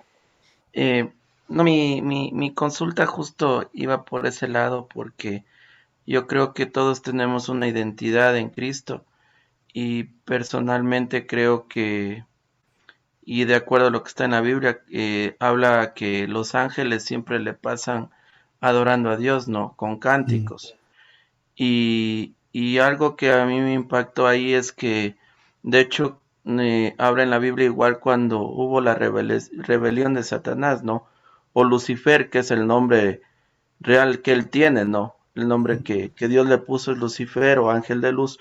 eh, no, mi consulta justo iba por ese lado porque yo creo que todos tenemos una identidad en Cristo y personalmente creo que, y de acuerdo a lo que está en la Biblia, habla que los ángeles siempre le pasan adorando a Dios, ¿no? Con Mm, cánticos. Y algo que a mí me impactó ahí es que, de hecho, habla en la Biblia igual cuando hubo la rebelión de Satanás, ¿no? O Lucifer, que es el nombre real que él tiene, ¿no? El nombre que Dios le puso es Lucifer o ángel de luz.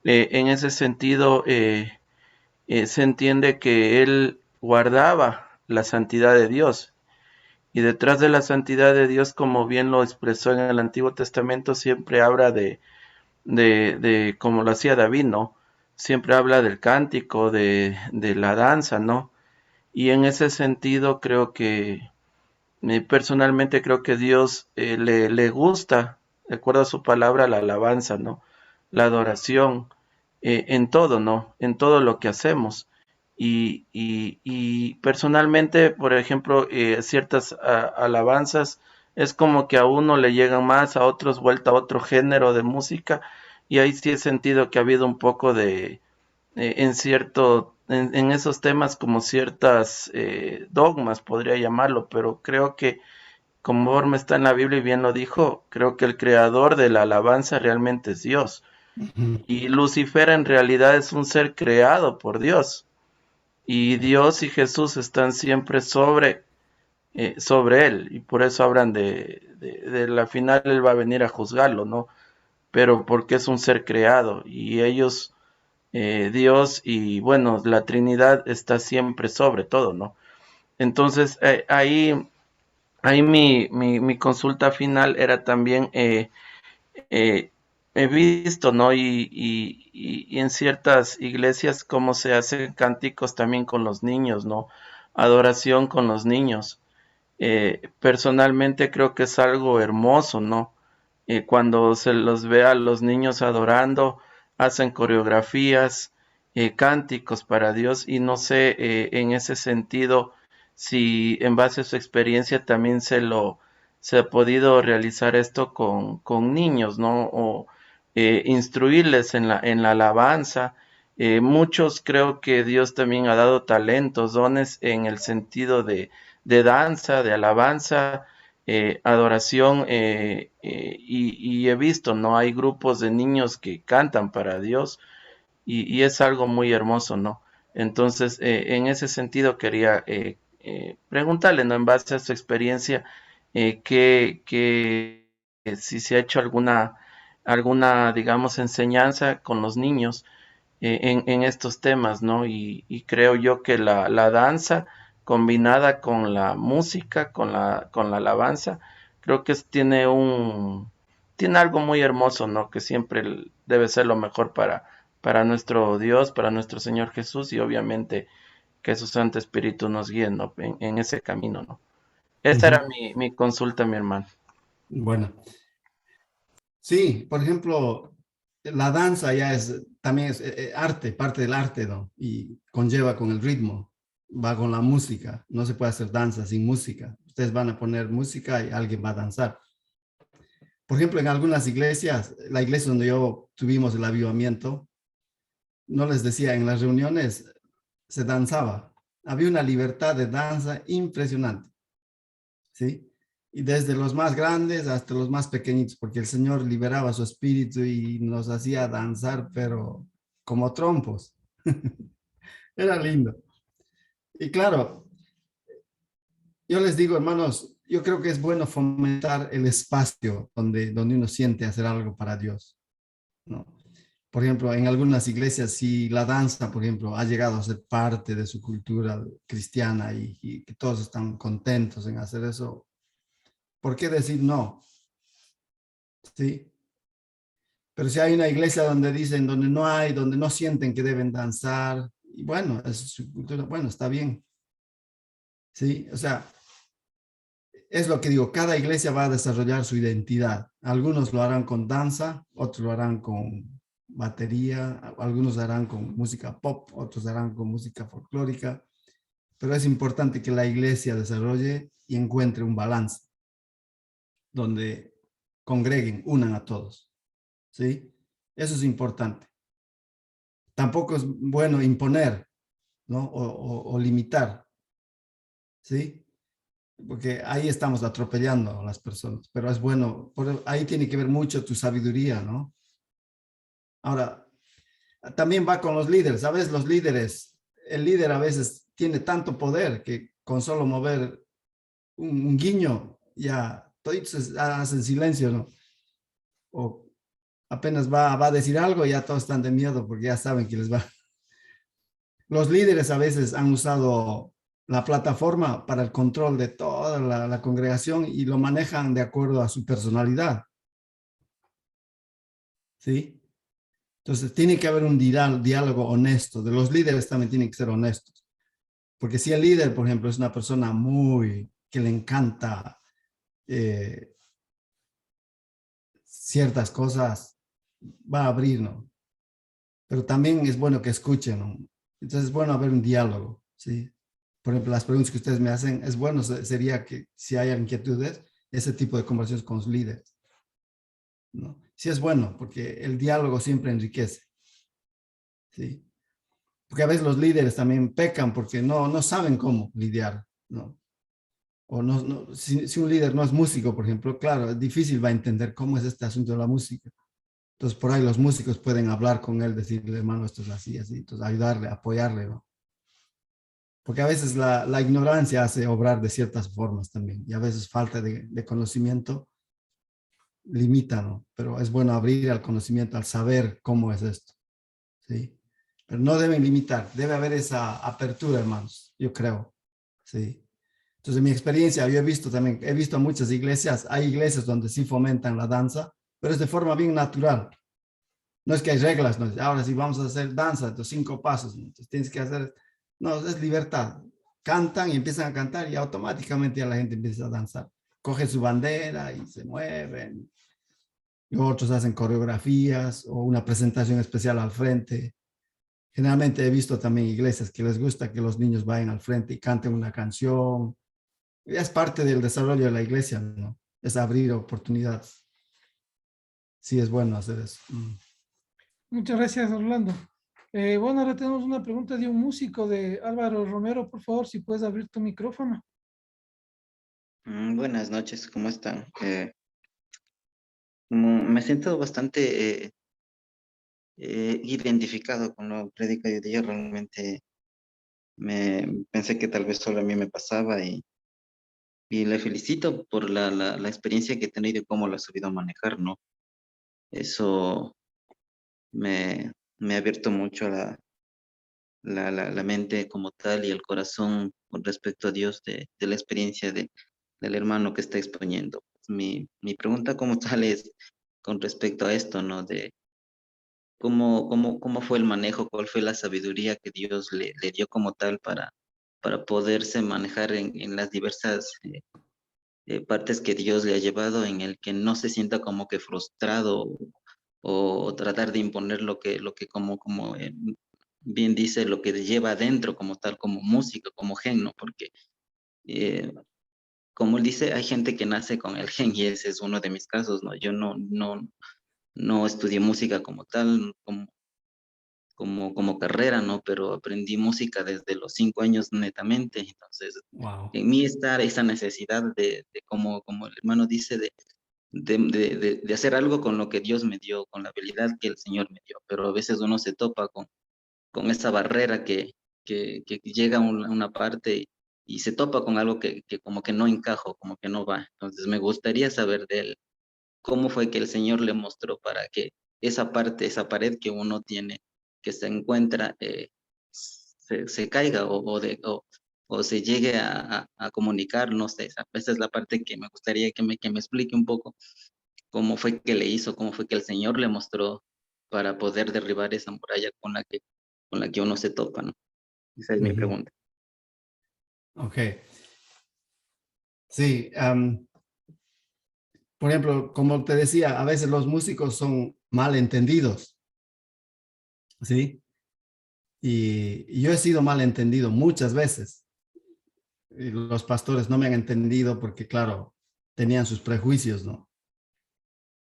En ese sentido, se entiende que él guardaba la santidad de Dios. Y detrás de la santidad de Dios, como bien lo expresó en el Antiguo Testamento, siempre habla de como lo hacía David, ¿no? Siempre habla del cántico, de la danza, ¿no? Y en ese sentido creo que, personalmente creo que Dios le gusta, de acuerdo a su palabra, la alabanza, ¿no? La adoración, en todo, ¿no? En todo lo que hacemos. Y personalmente, por ejemplo, ciertas alabanzas es como que a uno le llegan más, a otros vuelta a otro género de música, y ahí sí he sentido que ha habido un poco en esos temas como ciertas dogmas, podría llamarlo, pero creo que conforme está en la Biblia y bien lo dijo, creo que el creador de la alabanza realmente es Dios. Ujú. Y Lucifer en realidad es un ser creado por Dios. Y Dios y Jesús están siempre sobre él. Y por eso hablan de la final, él va a venir a juzgarlo, ¿no? Pero porque es un ser creado. Y ellos, Dios y bueno, la Trinidad está siempre sobre todo, ¿no? Entonces, ahí mi consulta final era también, eh, he visto, ¿no? Y en ciertas iglesias cómo se hacen cánticos también con los niños, ¿no? Adoración con los niños. Personalmente creo que es algo hermoso, ¿no? Cuando se los ve a los niños adorando, hacen coreografías, cánticos para Dios y no sé en ese sentido si en base a su experiencia también se ha podido realizar esto con niños, ¿no? O instruirles en la alabanza. Muchos creo que Dios también ha dado talentos, dones en el sentido de danza, de alabanza, adoración, y he visto, ¿no? Hay grupos de niños que cantan para Dios y es algo muy hermoso, ¿no? Entonces, en ese sentido quería preguntarle, ¿no? En base a su experiencia, si se ha hecho alguna, digamos, enseñanza con los niños en estos temas, ¿no? Y creo yo que la danza combinada con la música, con la alabanza, creo que tiene algo muy hermoso, ¿no? Que siempre debe ser lo mejor para nuestro Dios, para nuestro Señor Jesús y obviamente que su Santo Espíritu nos guíe, ¿no? En ese camino, ¿no? Esa Ujú. era mi consulta, mi hermano. Bueno, sí, por ejemplo, la danza ya también es arte, parte del arte, ¿no? Y conlleva con el ritmo, va con la música. No se puede hacer danza sin música. Ustedes van a poner música y alguien va a danzar. Por ejemplo, en algunas iglesias, la iglesia donde yo tuvimos el avivamiento, no les decía, en las reuniones se danzaba. Había una libertad de danza impresionante, ¿sí? Y desde los más grandes hasta los más pequeñitos, porque el Señor liberaba su espíritu y nos hacía danzar, pero como trompos. Era lindo. Y claro, yo les digo, hermanos, yo creo que es bueno fomentar el espacio donde uno siente hacer algo para Dios, ¿no? Por ejemplo, en algunas iglesias, si la danza, por ejemplo, ha llegado a ser parte de su cultura cristiana y que todos están contentos en hacer eso, ¿por qué decir no? ¿Sí? Pero si hay una iglesia donde dicen, donde no hay, donde no sienten que deben danzar, y bueno, es su cultura, bueno, está bien. ¿Sí? O sea, es lo que digo, cada iglesia va a desarrollar su identidad. Algunos lo harán con danza, otros lo harán con batería, algunos lo harán con música pop, otros lo harán con música folclórica, pero es importante que la iglesia desarrolle y encuentre un balance donde congreguen, unan a todos, ¿sí? Eso es importante. Tampoco es bueno imponer, ¿no? O limitar, ¿sí? Porque ahí estamos atropellando a las personas, pero es bueno, ahí tiene que ver mucho tu sabiduría, ¿no? Ahora, también va con los líderes, a veces los líderes, el líder a veces tiene tanto poder que con solo mover un guiño, ya todos hacen silencio, ¿no? O apenas va a decir algo, ya todos están de miedo porque ya saben que les va. Los líderes a veces han usado la plataforma para el control de toda la congregación y lo manejan de acuerdo a su personalidad, ¿sí? Entonces tiene que haber un diálogo honesto, de los líderes también tienen que ser honestos, porque si el líder, por ejemplo, es una persona que le encanta ciertas cosas, va a abrir, ¿no? Pero también es bueno que escuchen, ¿no? Entonces es bueno haber un diálogo, ¿sí? Por ejemplo, las preguntas que ustedes me hacen, es bueno, sería que si hay inquietudes, ese tipo de conversaciones con los líderes, ¿no? Sí es bueno, porque el diálogo siempre enriquece, ¿sí? Porque a veces los líderes también pecan porque no saben cómo lidiar, ¿no? O si un líder no es músico, por ejemplo, claro, es difícil va a entender cómo es este asunto de la música. Entonces, por ahí los músicos pueden hablar con él, decirle, hermano, esto es así, así, entonces ayudarle, apoyarle, ¿no? Porque a veces la ignorancia hace obrar de ciertas formas también, y a veces falta de conocimiento limita, ¿no? Pero es bueno abrir al conocimiento, al saber cómo es esto, ¿sí? Pero no deben limitar, debe haber esa apertura, hermanos, yo creo, ¿sí? Entonces, en mi experiencia, yo he visto también, he visto muchas iglesias, hay iglesias donde sí fomentan la danza, pero es de forma bien natural. No es que hay reglas, no, ahora sí vamos a hacer danza, estos 5 pasos, ¿no? Entonces tienes que hacer, no, es libertad. Cantan y empiezan a cantar y automáticamente ya la gente empieza a danzar. Coge su bandera y se mueven. Y otros hacen coreografías o una presentación especial al frente. Generalmente he visto también iglesias que les gusta que los niños vayan al frente y canten una canción. Es parte del desarrollo de la iglesia, ¿no? Es abrir oportunidades. Sí, es bueno hacer eso. Muchas gracias, Orlando. Bueno, ahora tenemos una pregunta de un músico de Álvaro Romero. Por favor, si puedes abrir tu micrófono. Buenas noches, ¿cómo están? Me siento bastante identificado con lo que predica hoy día. Realmente pensé que tal vez solo a mí me pasaba y le felicito por la experiencia que he tenido y cómo lo ha sabido manejar, ¿no? Eso me ha abierto mucho la mente como tal y el corazón con respecto a Dios de la experiencia del hermano que está exponiendo. Mi pregunta como tal es con respecto a esto, ¿no? De cómo fue el manejo, cuál fue la sabiduría que Dios le dio como tal para poderse manejar en las diversas partes que Dios le ha llevado, en el que no se sienta como que frustrado o tratar de imponer lo que como bien dice, lo que lleva adentro como tal, como música, como gen, ¿no? Porque eh, como él dice, hay gente que nace con el gen y ese es uno de mis casos, ¿no? Yo no estudié música como tal, como carrera, ¿no? Pero aprendí música desde los 5 años netamente. Entonces, Wow. en mí está esa necesidad de como el hermano dice, de hacer algo con lo que Dios me dio, con la habilidad que el Señor me dio. Pero a veces uno se topa con esa barrera que llega a una parte y se topa con algo que como que no encajo, como que no va. Entonces, me gustaría saber de él cómo fue que el Señor le mostró para que esa parte, esa pared que uno tiene, que se encuentra, se caiga o se llegue a comunicar, no sé, esa es la parte que me gustaría que me explique un poco cómo fue que le hizo, cómo fue que el Señor le mostró para poder derribar esa muralla con la que uno se topa, ¿no? Esa es mi Ujú. pregunta. Ok. Sí, por ejemplo, como te decía, a veces los músicos son mal entendidos, ¿sí? Y yo he sido mal entendido muchas veces. Y los pastores no me han entendido porque, claro, tenían sus prejuicios, ¿no?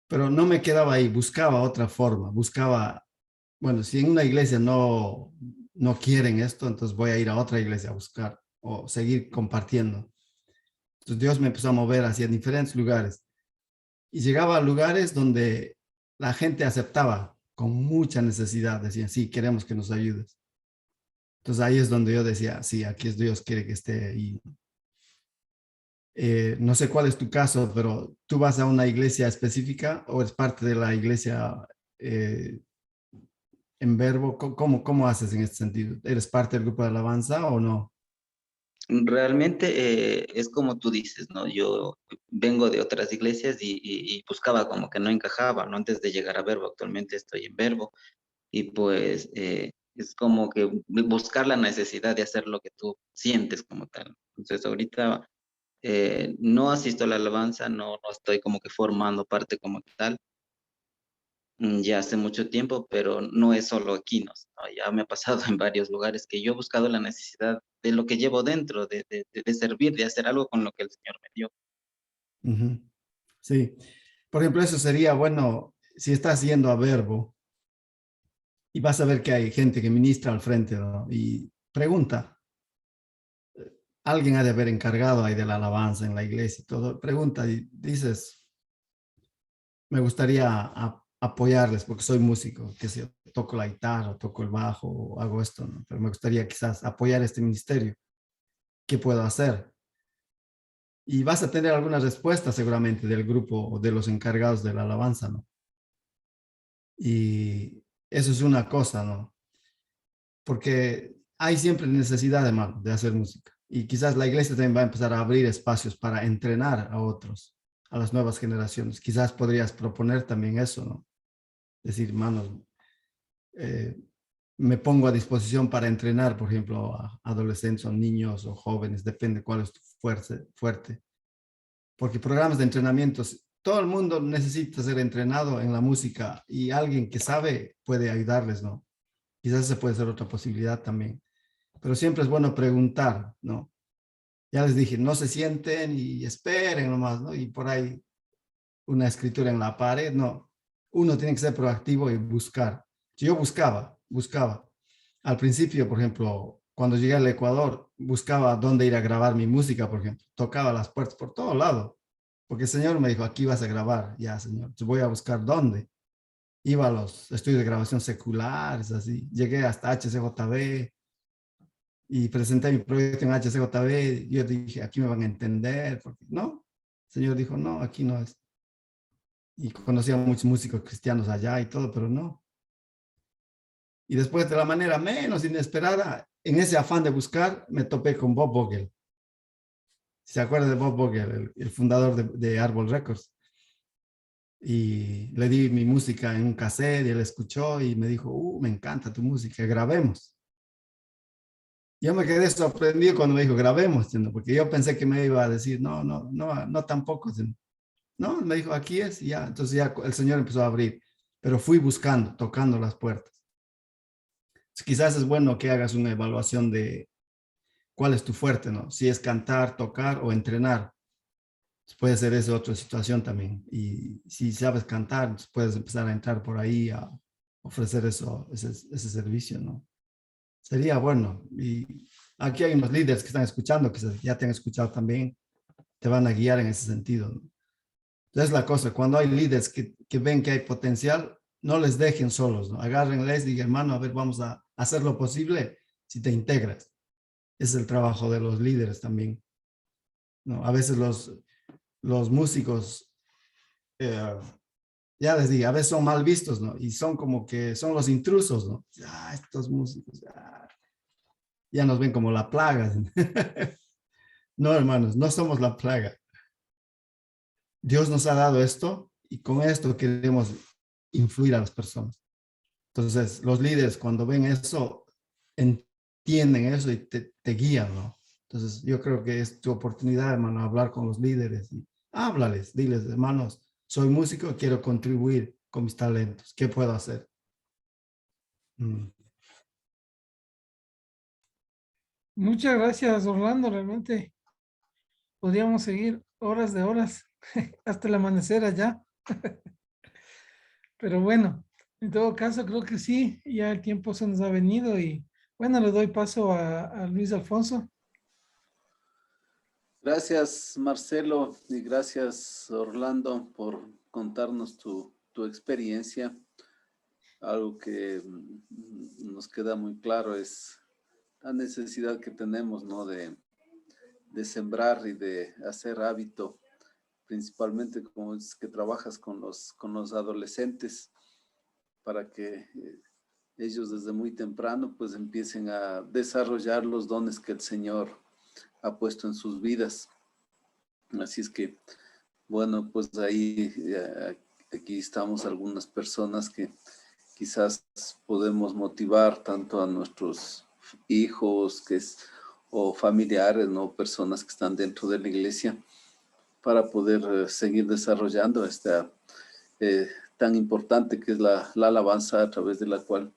Pero no me quedaba ahí, buscaba otra forma, buscaba, bueno, si en una iglesia no quieren esto, entonces voy a ir a otra iglesia a buscar o seguir compartiendo. Entonces Dios me empezó a mover hacia diferentes lugares y llegaba a lugares donde la gente aceptaba con mucha necesidad, decían, sí, queremos que nos ayudes. Entonces ahí es donde yo decía, sí, aquí es Dios quiere que esté ahí. No sé cuál es tu caso, pero ¿tú vas a una iglesia específica o es parte de la iglesia eh, en Verbo? ¿Cómo haces en este sentido? ¿Eres parte del grupo de alabanza o no? Realmente es como tú dices, ¿no? Yo vengo de otras iglesias y buscaba como que no encajaba, ¿no? Antes de llegar a Verbo, actualmente estoy en Verbo y pues es como que buscar la necesidad de hacer lo que tú sientes como tal. Entonces ahorita no asisto a la alabanza, no estoy como que formando parte como tal, ya hace mucho tiempo, pero no es solo aquí, ¿no? Ya me ha pasado en varios lugares que yo he buscado la necesidad de lo que llevo dentro, de servir, de hacer algo con lo que el Señor me dio. Ujú. Sí. Por ejemplo, eso sería, bueno, si estás yendo a Verbo, y vas a ver que hay gente que ministra al frente, ¿no? Y pregunta. Alguien ha de haber encargado ahí de la alabanza en la iglesia y todo. Pregunta y dices, me gustaría apoyarles porque soy músico, que sé, toco la guitarra, toco el bajo, o hago esto, ¿no? Pero me gustaría quizás apoyar este ministerio. ¿Qué puedo hacer? Y vas a tener alguna respuesta seguramente del grupo o de los encargados de la alabanza, ¿no? Y eso es una cosa, ¿no? Porque hay siempre necesidad, hermano, de hacer música. Y quizás la iglesia también va a empezar a abrir espacios para entrenar a otros, a las nuevas generaciones. Quizás podrías proponer también eso, ¿no? Decir, hermanos, eh, me pongo a disposición para entrenar, por ejemplo, a adolescentes o niños o jóvenes, depende cuál es tu fuerte. Porque programas de entrenamientos, todo el mundo necesita ser entrenado en la música y alguien que sabe puede ayudarles, ¿no? Quizás esa puede ser otra posibilidad también. Pero siempre es bueno preguntar, ¿no? Ya les dije, no se sienten y esperen nomás, ¿no? Y por ahí una escritura en la pared, no. Uno tiene que ser proactivo y buscar. Yo buscaba. Al principio, por ejemplo, cuando llegué al Ecuador, buscaba dónde ir a grabar mi música, por ejemplo. Tocaba las puertas por todo lado, porque el Señor me dijo, aquí vas a grabar. Ya, Señor, yo voy a buscar dónde. Iba a los estudios de grabación seculares, así. Llegué hasta HCJB, y presenté mi proyecto en HCJB. Yo dije, aquí me van a entender, porque no. El Señor dijo, no, aquí no es. Y conocí a muchos músicos cristianos allá y todo, pero no. Y después, de la manera menos inesperada, en ese afán de buscar, me topé con Bob Vogel. ¿Se acuerda de Bob Vogel, el fundador de Arbol Records? Y le di mi música en un cassette y él escuchó y me dijo, me encanta tu música, grabemos. Yo me quedé sorprendido cuando me dijo, grabemos, porque yo pensé que me iba a decir, no tampoco. No, me dijo, aquí es, y ya. Entonces ya el Señor empezó a abrir, pero fui buscando, tocando las puertas. Entonces, quizás es bueno que hagas una evaluación de cuál es tu fuerte, ¿no? Si es cantar, tocar o entrenar. Puede ser esa otra situación también. Y si sabes cantar, puedes empezar a entrar por ahí a ofrecer ese servicio, ¿no? Sería bueno. Y aquí hay unos líderes que están escuchando, que ya te han escuchado también, te van a guiar en ese sentido, ¿no? Entonces la cosa, cuando hay líderes que ven que hay potencial, no les dejen solos, ¿no? Agárrenles y digan, hermano, a ver, vamos a hacer lo posible si te integras. Ese es el trabajo de los líderes también, ¿no? A veces los músicos, ya les digo, a veces son mal vistos, ¿no? Y son como que son los intrusos, ¿no? Estos músicos, ya nos ven como la plaga. No, hermanos, no somos la plaga. Dios nos ha dado esto y con esto queremos influir a las personas. Entonces, los líderes cuando ven eso, entienden eso y te guían, ¿no? Entonces, yo creo que es tu oportunidad, hermano, hablar con los líderes y háblales, diles, hermanos, soy músico, quiero contribuir con mis talentos. ¿Qué puedo hacer? Muchas gracias, Orlando. Realmente podríamos seguir horas de horas hasta el amanecer allá. Pero bueno, en todo caso, creo que sí, ya el tiempo se nos ha venido y bueno, le doy paso a Luis Alfonso. Gracias, Marcelo, y gracias, Orlando, por contarnos tu experiencia. Algo que nos queda muy claro es la necesidad que tenemos, ¿no? de sembrar y de hacer hábito, principalmente como es que trabajas con los adolescentes, para que ellos desde muy temprano pues empiecen a desarrollar los dones que el Señor ha puesto en sus vidas. Así es que, bueno, pues ahí, aquí estamos algunas personas que quizás podemos motivar tanto a nuestros hijos o familiares, ¿no? Personas que están dentro de la iglesia para poder seguir desarrollando esta tan importante que es la alabanza, a través de la cual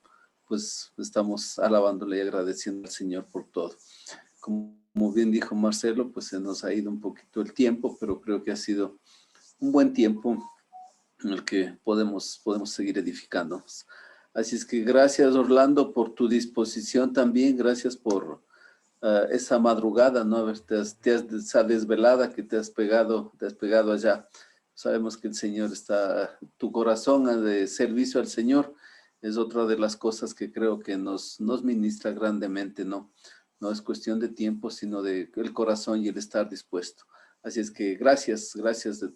pues estamos alabándole y agradeciendo al Señor por todo. Como bien dijo Marcelo, pues se nos ha ido un poquito el tiempo, pero creo que ha sido un buen tiempo en el que podemos seguir edificándonos. Así es que gracias, Orlando, por tu disposición también. Gracias por esa madrugada, ¿no? Esa desvelada que te has pegado allá. Sabemos que el Señor está, tu corazón de servicio al Señor es otra de las cosas que creo que nos ministra grandemente, ¿no? No es cuestión de tiempo, sino de el corazón y el estar dispuesto. Así es que gracias de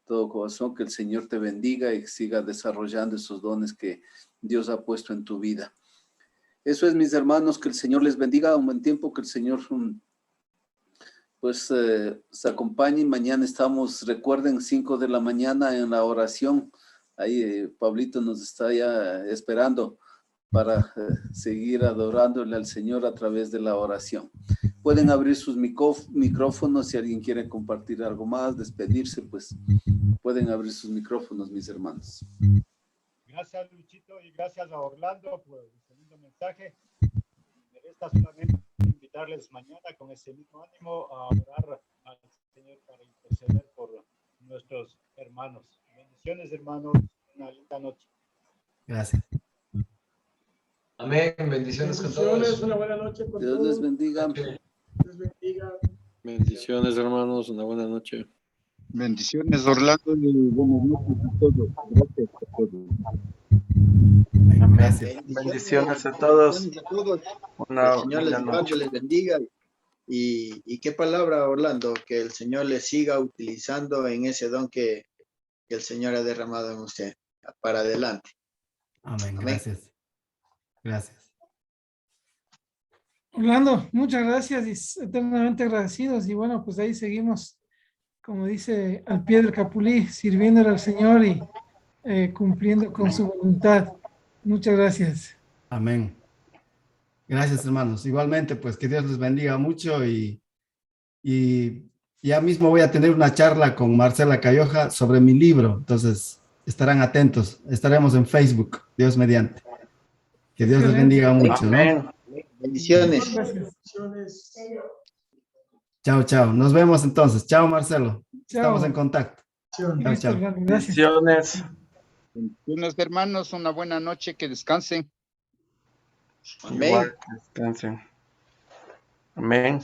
todo corazón, que el Señor te bendiga y siga desarrollando esos dones que Dios ha puesto en tu vida. Eso es, mis hermanos, que el Señor les bendiga un buen tiempo, que el Señor pues se acompañe. Mañana estamos, recuerden, 5 de la mañana en la oración. Ahí Pablito nos está ya esperando para seguir adorándole al Señor a través de la oración. Pueden abrir sus micrófonos si alguien quiere compartir algo más, despedirse, pues pueden abrir sus micrófonos, mis hermanos. Gracias, Luchito, y gracias a Orlando por este lindo mensaje. Me resta solamente invitarles mañana con ese mismo ánimo a orar al Señor para interceder por nuestros hermanos. Bendiciones, hermanos. Una linda noche. Gracias. Amén. Bendiciones con todos. Una buena noche con Dios todos. les bendiga. Dios bendiga. Bendiciones, hermanos. Una buena noche. Bendiciones, Orlando, y buenas noches a todos. Gracias a todos. Amén. Gracias. Bendiciones a todos. Bendiciones a todos. Una El Señor linda noche. les bendiga. Y qué palabra, Orlando, que el Señor les siga utilizando en ese don que el Señor ha derramado en usted. Para adelante. Amén. Amén. Gracias. Gracias. Orlando, muchas gracias y eternamente agradecidos. Y bueno, pues ahí seguimos, como dice, al pie del capulí, sirviéndole al Señor y cumpliendo con su voluntad. Muchas gracias. Amén. Gracias, hermanos. Igualmente, pues que Dios les bendiga mucho y ya mismo voy a tener una charla con Marcela Cayoja sobre mi libro. Entonces, estarán atentos. Estaremos en Facebook, Dios mediante. Que Dios les bendiga mucho, ¿no? Amén. Bendiciones. Bendiciones. Chao, chao. Nos vemos entonces. Chao, Marcelo. Chao. Estamos en contacto. Chao, Listo, chao. Orlando, gracias. Bendiciones. Bendiciones, hermanos. Una buena noche. Que descansen. Amén. Igual, descansen. Amén.